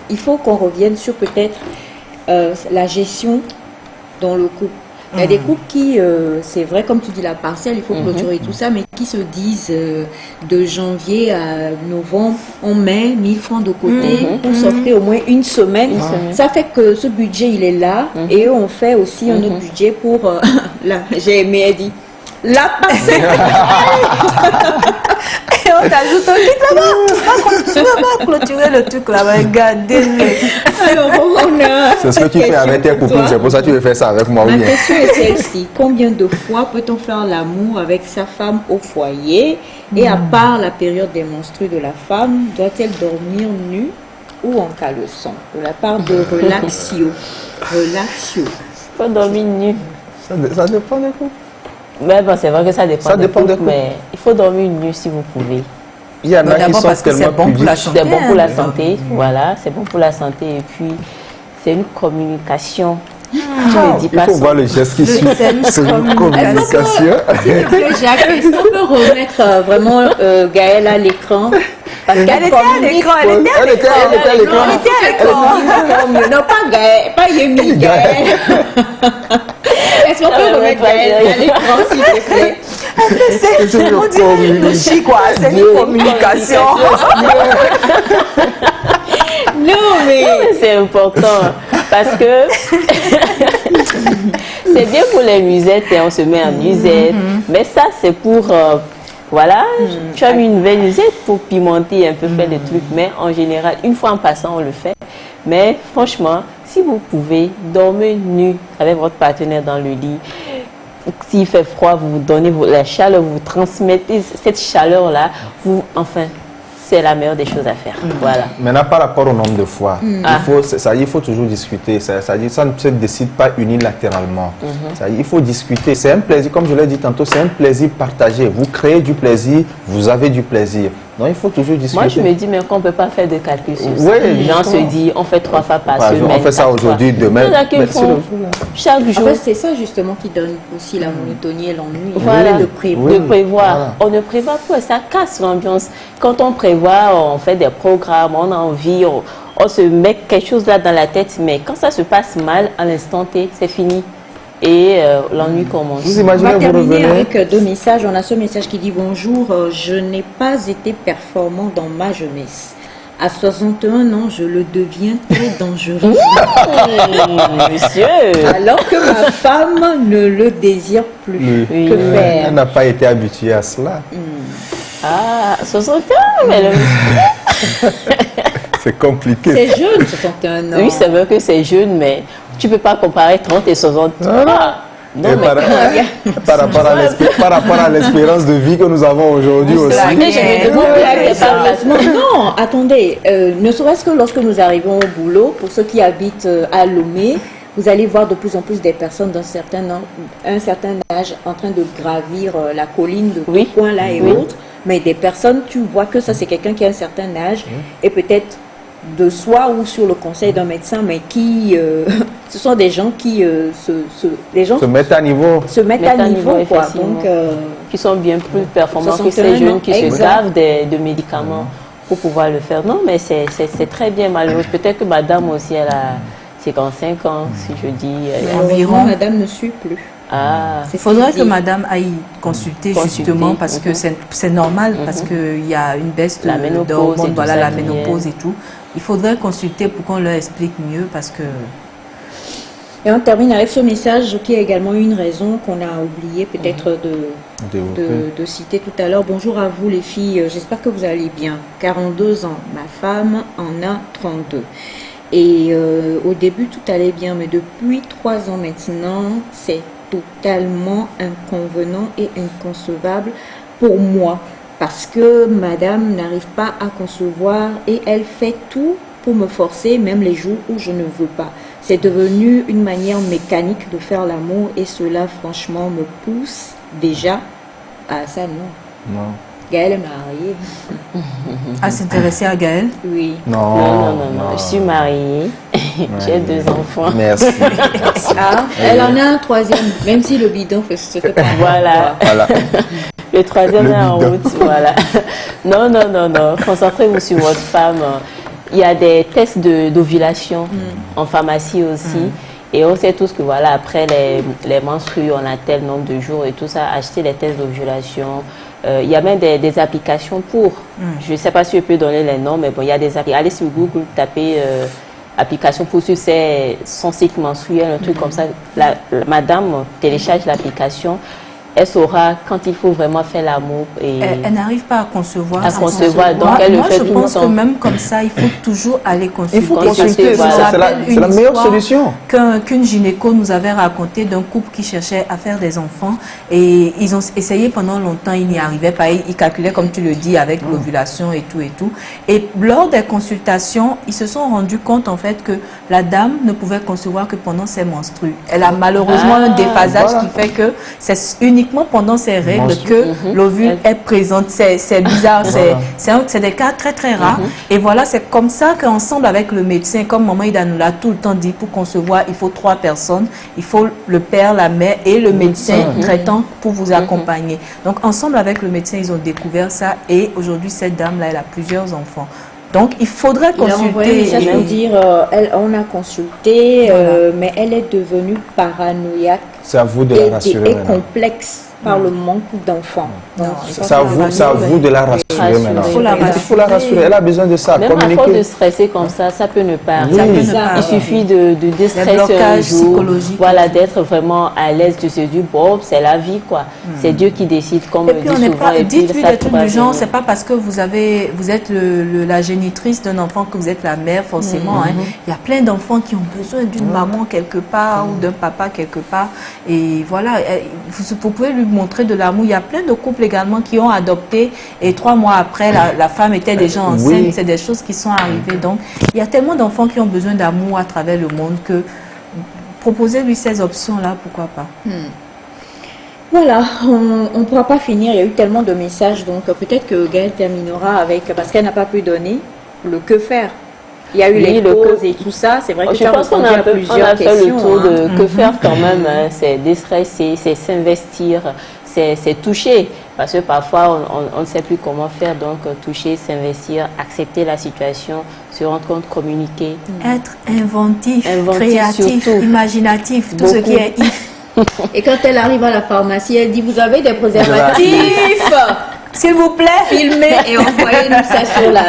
il faut qu'on revienne sur peut-être la gestion dans le couple. Il y a des couples qui, c'est vrai, comme tu dis, la parcelle, il faut clôturer tout ça, mais qui se disent de janvier à novembre, on met 1000 francs de côté pour s'offrir au moins une semaine. Ça fait que ce budget, il est là, et on fait aussi un autre budget pour, j'ai aimé, elle dit, la parcelle. Et on t'ajoute un truc là-bas. Tu vas clôturer le truc là-bas. Regardez. C'est ce que tu fais avec tes copines. C'est pour ça que tu veux faire ça avec moi. Ma question est celle-ci. Combien de fois peut-on faire l'amour avec sa femme au foyer? Et à part la période des menstrues de la femme, doit-elle dormir nue ou en caleçon? De la part de Relaxio. Il faut dormir nu. Ça dépend des couples. Mais bon, c'est vrai que ça dépend des couples, mais il faut dormir nu si vous pouvez. Il y en a qui sont tellement pudiques. C'est bon pour la santé, voilà, c'est bon pour la santé. Et puis, c'est une communication Il faut voir le geste qui suit. C'est une communication. Jacques, est-ce qu'on peut remettre vraiment Gaëlle à l'écran? Parce qu'elle était à l'écran, elle était à l'écran. Non, pas Gaëlle, pas Yemi, Gaëlle. Est-ce qu'on peut remettre Gaëlle à l'écran, s'il te plaît? C'est quoi? C'est une communication. Non, mais c'est important parce que c'est bien pour les musettes et on se met en musette, mais ça c'est pour voilà, tu as mis une nouvelle musette pour pimenter un peu, faire des trucs, mais en général, une fois en passant, on le fait. Mais franchement, si vous pouvez, dormir nu avec votre partenaire dans le lit. S'il fait froid, vous donnez la chaleur, vous transmettez cette chaleur-là, enfin, c'est la meilleure des choses à faire. Voilà. Maintenant, par rapport au nombre de fois, il faut toujours discuter. Ça ne se décide pas unilatéralement. Il faut discuter. C'est un plaisir, comme je l'ai dit tantôt, c'est un plaisir partagé. Vous créez du plaisir, vous avez du plaisir. Donc, il faut toujours discuter. Moi, je me dis, mais qu'on ne peut pas faire de calcul sur ça. Oui, les gens se disent, on fait 3 fois par semaine. On fait ça aujourd'hui, demain. Chaque jour. En fait, c'est ça justement qui donne aussi la monotonie et l'ennui. Voilà, de prévoir. De prévoir. Voilà. On ne prévoit pas, ça casse l'ambiance. Quand on prévoit, on fait des programmes, on a envie, on se met quelque chose là dans la tête, mais quand ça se passe mal, à l'instant T, c'est fini. Et l'ennui commence. Vous imaginez, on va terminer avec 2 messages. On a ce message qui dit « Bonjour, je n'ai pas été performant dans ma jeunesse. À 61 ans, je le deviens très dangereux. Monsieur. Alors que ma femme ne le désire plus. Que faire ?» Elle n'a pas été habituée à cela. Ah, 61, mais c'est compliqué. C'est jeune, 61 ans. Oui, c'est vrai que c'est jeune, mais tu ne peux pas comparer 30 et 60. Non, mais par rapport à l'espérance de vie que nous avons aujourd'hui aussi. Non, attendez, ne serait-ce que lorsque nous arrivons au boulot, pour ceux qui habitent à Lomé, vous allez voir de plus en plus des personnes d'un certain âge en train de gravir la colline de ce coin-là et autres. Mais des personnes, tu vois que ça c'est quelqu'un qui a un certain âge et peut-être de soi ou sur le conseil d'un médecin, mais qui, ce sont des gens qui se mettent à niveau. Quoi. Donc, qui sont bien plus performants que ces jeunes qui se gavent de médicaments pour pouvoir le faire. Non, mais c'est très bien malheureux. Peut-être que madame aussi, elle a 55 ans, si je dis. Environ, madame ne suit plus. Il faudrait que madame aille consulter justement parce que c'est normal, parce qu'il y a une baisse d'hormones, voilà, la ménopause et tout. Il faudrait consulter pour qu'on leur explique mieux parce que... Et on termine avec ce message qui a également une raison qu'on a oublié peut-être de citer tout à l'heure. Bonjour à vous les filles, j'espère que vous allez bien. 42 ans, ma femme en a 32. Et au début tout allait bien, mais depuis 3 ans maintenant, c'est totalement inconvenant et inconcevable pour moi parce que madame n'arrive pas à concevoir et elle fait tout pour me forcer, même les jours où je ne veux pas. C'est devenu une manière mécanique de faire l'amour et cela franchement me pousse déjà à ça. Non. Gaëlle est mariée. À s'intéresser à Gaëlle? Oui. Non. Je suis mariée. J'ai 2 enfants. Merci. Elle en a un 3e, même si le bidon se fait pas. Voilà. Le 3e est en route. Voilà. Non. Concentrez-vous sur votre femme. Il y a des tests d'ovulation en pharmacie aussi. Et on sait tous que voilà, après les menstrues, on a tel nombre de jours et tout ça. Acheter les tests d'ovulation. Il y a même des applications pour. Je ne sais pas si je peux donner les noms, mais bon, il y a des applications. Allez sur Google, tapez application pour suivre son cycle menstruel, un truc comme ça. Madame télécharge l'application. Elle saura quand il faut vraiment faire l'amour. Elle n'arrive pas à concevoir. Donc elle le fait tout le temps. Je pense que même comme ça, il faut toujours aller consulter. Il faut consulter, c'est la meilleure solution. Qu'une gynéco nous avait raconté d'un couple qui cherchait à faire des enfants et ils ont essayé pendant longtemps, ils n'y arrivaient pas. Ils calculaient, comme tu le dis, avec l'ovulation et tout et tout. Et lors des consultations, ils se sont rendus compte en fait que la dame ne pouvait concevoir que pendant ses menstrues. Elle a malheureusement un déphasage qui fait que c'est uniquement uniquement pendant ces règles que l'ovule est présente. C'est bizarre, c'est des cas très très rares. Et voilà, c'est comme ça qu'ensemble avec le médecin, comme Maman Ida nous l'a tout le temps dit, pour concevoir, il faut 3 personnes. Il faut le père, la mère et le médecin traitant pour vous accompagner. Donc ensemble avec le médecin, ils ont découvert ça et aujourd'hui cette dame-là, elle a plusieurs enfants. Donc il faudrait consulter. Ça veut dire, on a consulté, mais elle est devenue paranoïaque. C'est à vous de la rassurer. Et complexe par le manque d'enfants. C'est à vous de la rassurer maintenant. Il faut la rassurer. Elle a besoin de ça. Même à force de stresser comme ça peut ne pas arriver. Il suffit de déstresser un jour, voilà, d'être vraiment à l'aise, de se dire, bon, c'est la vie, quoi. C'est Dieu qui décide, comme et puis on n'est pas, dites-lui des trucs du genre, c'est pas parce que vous êtes la génitrice d'un enfant que vous êtes la mère, forcément. Il y a plein d'enfants qui ont besoin d'une maman quelque part ou d'un papa quelque part. Et voilà, vous pouvez lui montrer de l'amour. Il y a plein de couples également qui ont adopté et 3 mois après, la femme était déjà enceinte. C'est des choses qui sont arrivées. Donc, il y a tellement d'enfants qui ont besoin d'amour à travers le monde que proposez-lui ces options-là, pourquoi pas. Voilà, on ne pourra pas finir. Il y a eu tellement de messages. Donc, peut-être que Gaëlle terminera avec, parce qu'elle n'a pas pu donner le que faire. Il y a eu les causes et tout ça. C'est vrai que je pense qu'on a fait le tour de que faire quand même. C'est déstresser, c'est s'investir, c'est toucher. Parce que parfois, on ne sait plus comment faire. Donc, toucher, s'investir, accepter la situation, se rendre compte, communiquer. Être inventif, créatif, surtout. Imaginatif, tout ce qui est if. Et quand elle arrive à la pharmacie, elle dit, vous avez des préservatifs? S'il vous plaît, filmez et envoyez-nous ça sur la...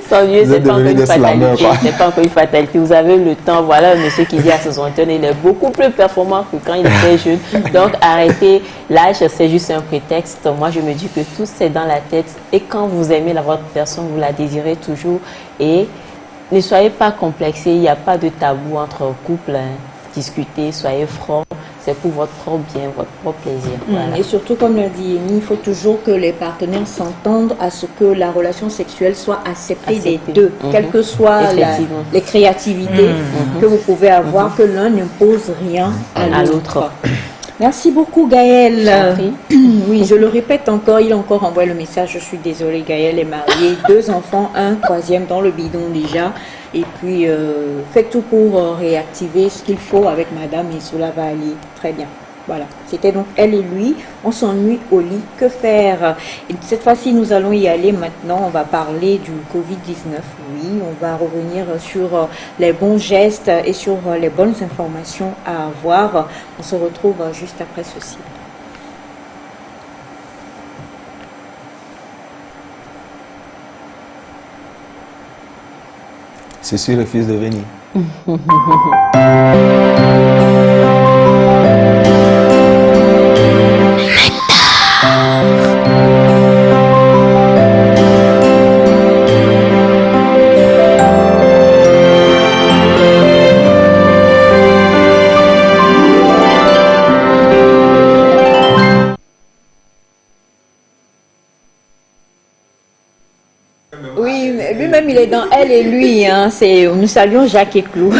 Sans mieux, c'est pas encore une fatalité. C'est pas encore une fatalité. Vous avez le temps. Voilà, monsieur qui dit à 60 ans, il est beaucoup plus performant que quand il était jeune. Donc, arrêtez. L'âge, c'est juste un prétexte. Moi, je me dis que tout, c'est dans la tête. Et quand vous aimez votre personne, vous la désirez toujours. Et ne soyez pas complexés. Il n'y a pas de tabou entre couples. Discutez, soyez francs. C'est pour votre propre bien, votre propre plaisir. Voilà. Et surtout, comme l'a dit Amy, il faut toujours que les partenaires s'entendent à ce que la relation sexuelle soit acceptée des deux, quelles que soient les créativités que vous pouvez avoir, que l'un n'impose rien à l'autre. Merci beaucoup Gaëlle. Oui, je le répète encore, il a encore envoyé le message, je suis désolée, Gaëlle est mariée, 2 enfants, un troisième dans le bidon déjà. Et puis, faites tout pour réactiver ce qu'il faut avec madame et cela va aller très bien. Voilà, c'était donc elle et lui. On s'ennuie au lit, que faire? Et cette fois-ci, nous allons y aller maintenant. On va parler du Covid-19, oui. On va revenir sur les bons gestes et sur les bonnes informations à avoir. On se retrouve juste après ceci. Ceci refuse de venir. Oui, lui-même il est dans elle et lui, hein, nous saluons Jacques et Clou.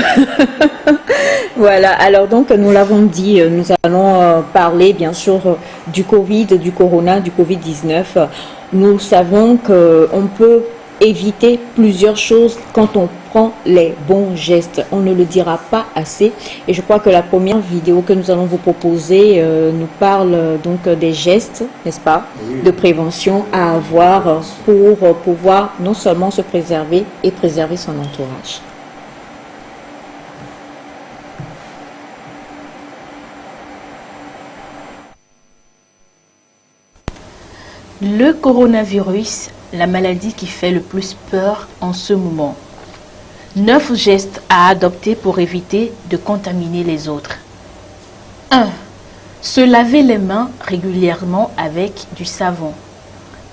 Voilà, alors donc nous l'avons dit, nous allons parler bien sûr du Covid, du Corona, du Covid-19. Nous savons qu'on peut éviter plusieurs choses quand on prend les bons gestes. On ne le dira pas assez. Et je crois que la première vidéo que nous allons vous proposer nous parle donc des gestes, n'est-ce pas, de prévention à avoir pour pouvoir non seulement se préserver et préserver son entourage. Le coronavirus, la maladie qui fait le plus peur en ce moment. 9 gestes à adopter pour éviter de contaminer les autres. 1. Se laver les mains régulièrement avec du savon.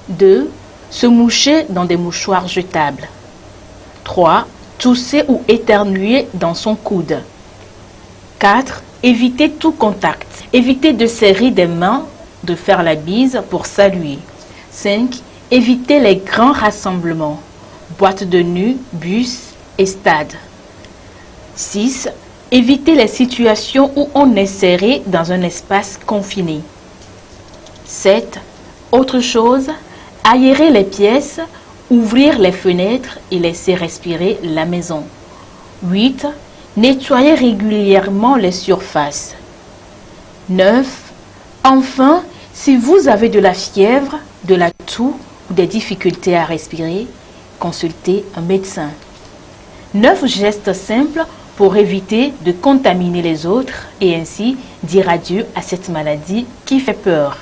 2. Se moucher dans des mouchoirs jetables. 3. Tousser ou éternuer dans son coude. 4. Éviter tout contact. Éviter de serrer des mains, de faire la bise pour saluer. 5. Éviter les grands rassemblements, boîtes de nuit, bus et stades. 6. Évitez les situations où on est serré dans un espace confiné. 7. Autre chose, aérer les pièces, ouvrir les fenêtres et laisser respirer la maison. 8. Nettoyer régulièrement les surfaces. 9. Enfin, si vous avez de la fièvre, de la toux ou des difficultés à respirer, consultez un médecin. 9 gestes simples pour éviter de contaminer les autres et ainsi dire adieu à cette maladie qui fait peur.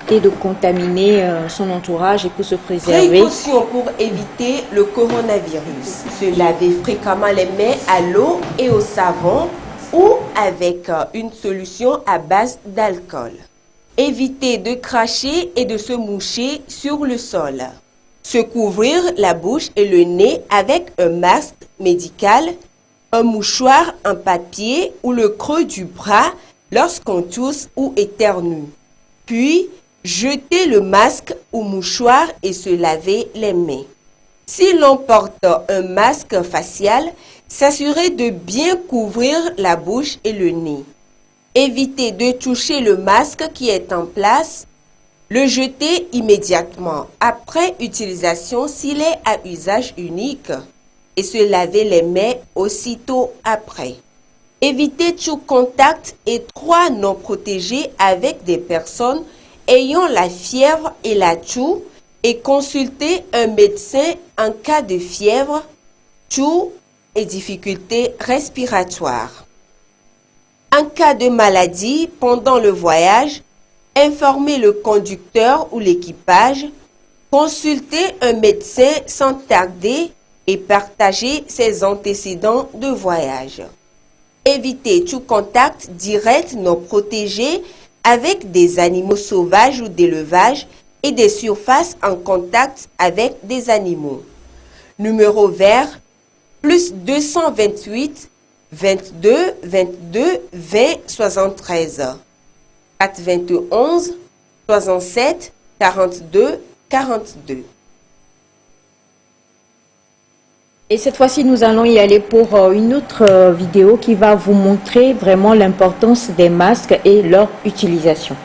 De contaminer son entourage et pour se préserver. Précautions pour éviter le coronavirus. Se laver fréquemment les mains à l'eau et au savon ou avec une solution à base d'alcool. Éviter de cracher et de se moucher sur le sol. Se couvrir la bouche et le nez avec un masque médical, un mouchoir en papier ou le creux du bras lorsqu'on tousse ou éternue. Puis, jeter le masque ou mouchoir et se laver les mains. Si l'on porte un masque facial, s'assurer de bien couvrir la bouche et le nez. Éviter de toucher le masque qui est en place, le jeter immédiatement après utilisation s'il est à usage unique et se laver les mains aussitôt après. Éviter tout contact étroit non protégé avec des personnes ayant la fièvre et la toux et consulter un médecin en cas de fièvre, toux et difficultés respiratoires. En cas de maladie pendant le voyage, informer le conducteur ou l'équipage, consulter un médecin sans tarder et partager ses antécédents de voyage. Éviter tout contact direct non protégé avec des animaux sauvages ou d'élevage et des surfaces en contact avec des animaux. Numéro vert, plus 228 22 22 20 73 421 67 42 42. Et cette fois-ci, nous allons y aller pour une autre vidéo qui va vous montrer vraiment l'importance des masques et leur utilisation.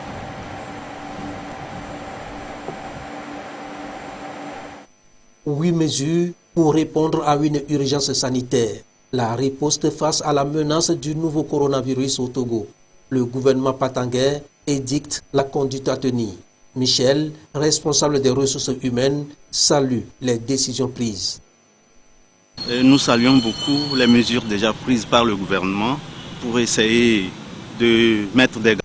8 mesures pour répondre à une urgence sanitaire. La riposte face à la menace du nouveau coronavirus au Togo. Le gouvernement patangais édicte la conduite à tenir. Michel, responsable des ressources humaines, salue les décisions prises. Nous saluons beaucoup les mesures déjà prises par le gouvernement pour essayer de mettre des...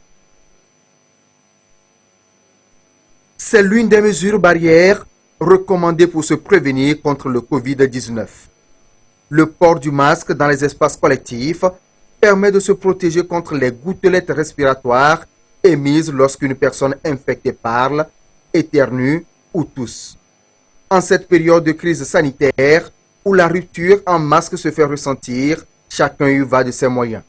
C'est l'une des mesures barrières recommandées pour se prévenir contre le Covid-19. Le port du masque dans les espaces collectifs permet de se protéger contre les gouttelettes respiratoires émises lorsqu'une personne infectée parle, éternue ou tousse. En cette période de crise sanitaire, où la rupture en masque se fait ressentir, chacun y va de ses moyens.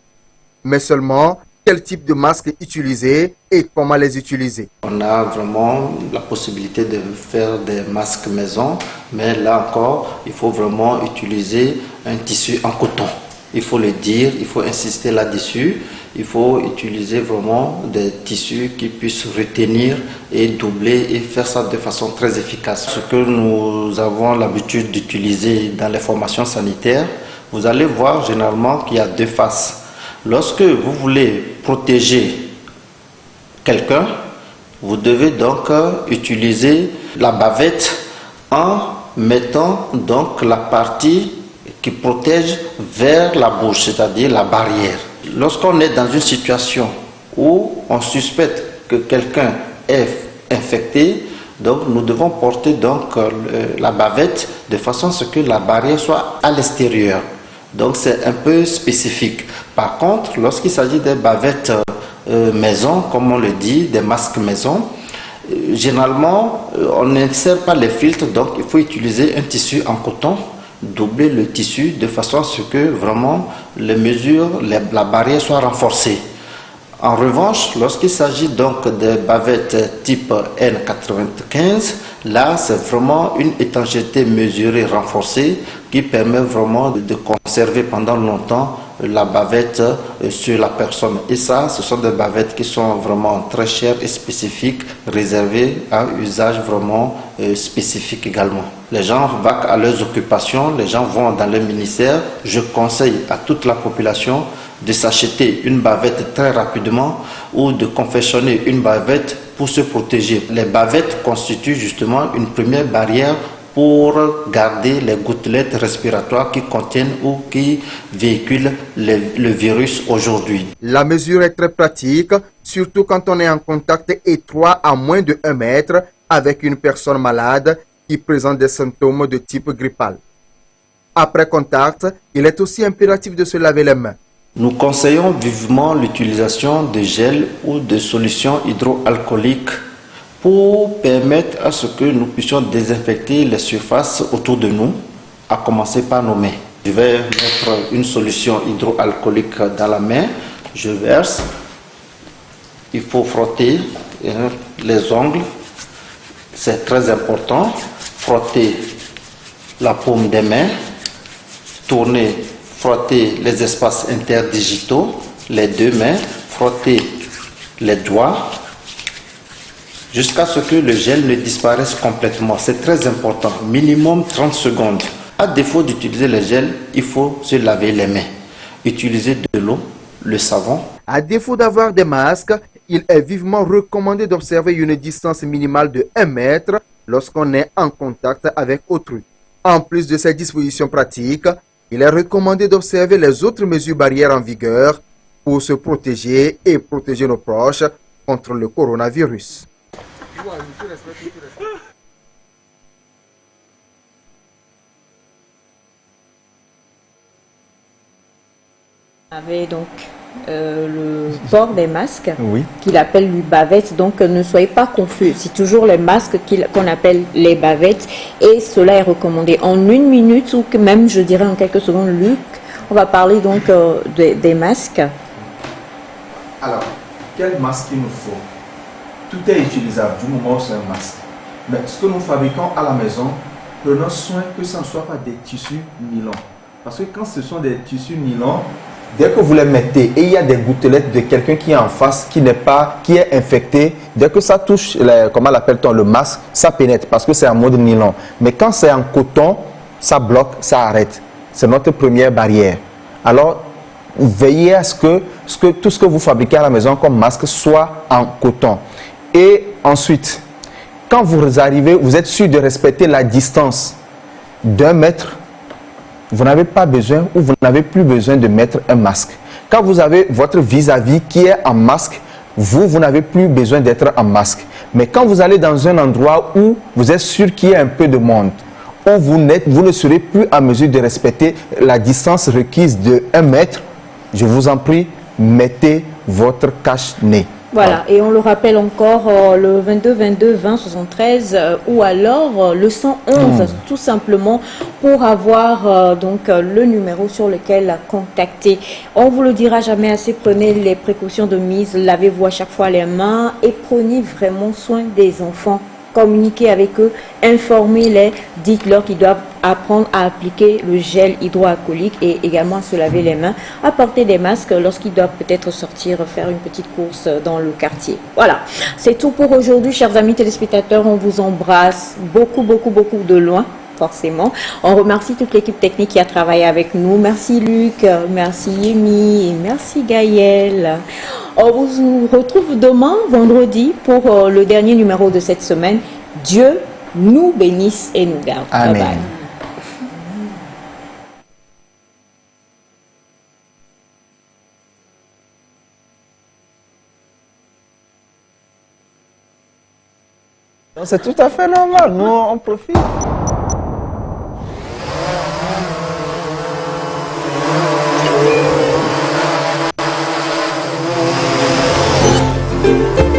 Mais seulement, quel type de masque utiliser et comment les utiliser? On a vraiment la possibilité de faire des masques maison, mais là encore, il faut vraiment utiliser un tissu en coton. Il faut le dire, il faut insister là-dessus. Il faut utiliser vraiment des tissus qui puissent retenir et doubler et faire ça de façon très efficace. Ce que nous avons l'habitude d'utiliser dans les formations sanitaires, vous allez voir généralement qu'il y a deux faces. Lorsque vous voulez protéger quelqu'un, vous devez donc utiliser la bavette en mettant donc la partie qui protège vers la bouche, c'est-à-dire la barrière. Lorsqu'on est dans une situation où on suspecte que quelqu'un est infecté, donc nous devons porter donc la bavette de façon à ce que la barrière soit à l'extérieur. Donc c'est un peu spécifique. Par contre, lorsqu'il s'agit des bavettes maison, comme on le dit, des masques maison, généralement on n'insère pas les filtres, donc il faut utiliser un tissu en coton, doubler le tissu de façon à ce que vraiment les mesures, la barrière soit renforcée. En revanche, lorsqu'il s'agit donc de bavettes type N95, là c'est vraiment une étanchéité mesurée, renforcée, qui permet vraiment de conserver pendant longtemps la bavette sur la personne. Et ça, ce sont des bavettes qui sont vraiment très chères et spécifiques, réservées à un usage vraiment spécifique également. Les gens vaquent à leurs occupations, les gens vont dans le ministère. Je conseille à toute la population de s'acheter une bavette très rapidement ou de confectionner une bavette pour se protéger. Les bavettes constituent justement une première barrière pour garder les gouttelettes respiratoires qui contiennent ou qui véhiculent le virus aujourd'hui. La mesure est très pratique, surtout quand on est en contact étroit à moins de 1 mètre avec une personne malade qui présente des symptômes de type grippal. Après contact, il est aussi impératif de se laver les mains. Nous conseillons vivement l'utilisation de gel ou de solutions hydroalcooliques pour permettre à ce que nous puissions désinfecter les surfaces autour de nous, à commencer par nos mains. Je vais mettre une solution hydroalcoolique dans la main, je verse, il faut frotter les ongles, c'est très important, frotter la paume des mains, tourner, frotter les espaces interdigitaux, les deux mains, frotter les doigts, jusqu'à ce que le gel ne disparaisse complètement. C'est très important, minimum 30 secondes. À défaut d'utiliser le gel, il faut se laver les mains. Utiliser de l'eau, le savon. À défaut d'avoir des masques, il est vivement recommandé d'observer une distance minimale de 1 mètre lorsqu'on est en contact avec autrui. En plus de ces dispositions pratiques, il est recommandé d'observer les autres mesures barrières en vigueur pour se protéger et protéger nos proches contre le coronavirus. Avait donc le port des masques, oui, qu'il appelle lui bavette, donc ne soyez pas confus, c'est toujours les masques qu'on appelle les bavettes et cela est recommandé en 1 minute ou que même je dirais en quelques secondes. Luc, on va parler donc des masques. Alors, quel masque il nous faut? Tout est utilisable du moment où c'est un masque. Mais ce que nous fabriquons à la maison, prenons soin que ce ne soit pas des tissus nylon. Parce que quand ce sont des tissus nylon, dès que vous les mettez et il y a des gouttelettes de quelqu'un qui est en face, qui est infecté, dès que ça touche, comment l'appelle-t-on, le masque, ça pénètre parce que c'est en mode nylon. Mais quand c'est en coton, ça bloque, ça arrête. C'est notre première barrière. Alors, veillez à ce que tout ce que vous fabriquez à la maison comme masque soit en coton. Et ensuite, quand vous arrivez, vous êtes sûr de respecter la distance d'1 mètre. Vous n'avez pas besoin ou vous n'avez plus besoin de mettre un masque. Quand vous avez votre vis-à-vis qui est en masque, vous n'avez plus besoin d'être en masque. Mais quand vous allez dans un endroit où vous êtes sûr qu'il y a un peu de monde, vous ne serez plus en mesure de respecter la distance requise de 1 mètre, je vous en prie, mettez votre cache-nez. Voilà, et on le rappelle encore, le 22 22 20 73 ou alors le 111, tout simplement, pour avoir donc le numéro sur lequel contacter. On vous le dira jamais assez, prenez les précautions de mise, lavez-vous à chaque fois les mains et prenez vraiment soin des enfants. Communiquez avec eux, informez-les, dites-leur qu'ils doivent apprendre à appliquer le gel hydroalcoolique et également à se laver les mains, à porter des masques lorsqu'ils doivent peut-être sortir faire une petite course dans le quartier. Voilà, c'est tout pour aujourd'hui, chers amis téléspectateurs. On vous embrasse beaucoup de loin. Forcément. On remercie toute l'équipe technique qui a travaillé avec nous. Merci Luc, merci Yemi et merci Gaël. On vous retrouve demain, vendredi, pour le dernier numéro de cette semaine. Dieu nous bénisse et nous garde. Amen. Bye bye. C'est tout à fait normal, nous on profite. Thank you.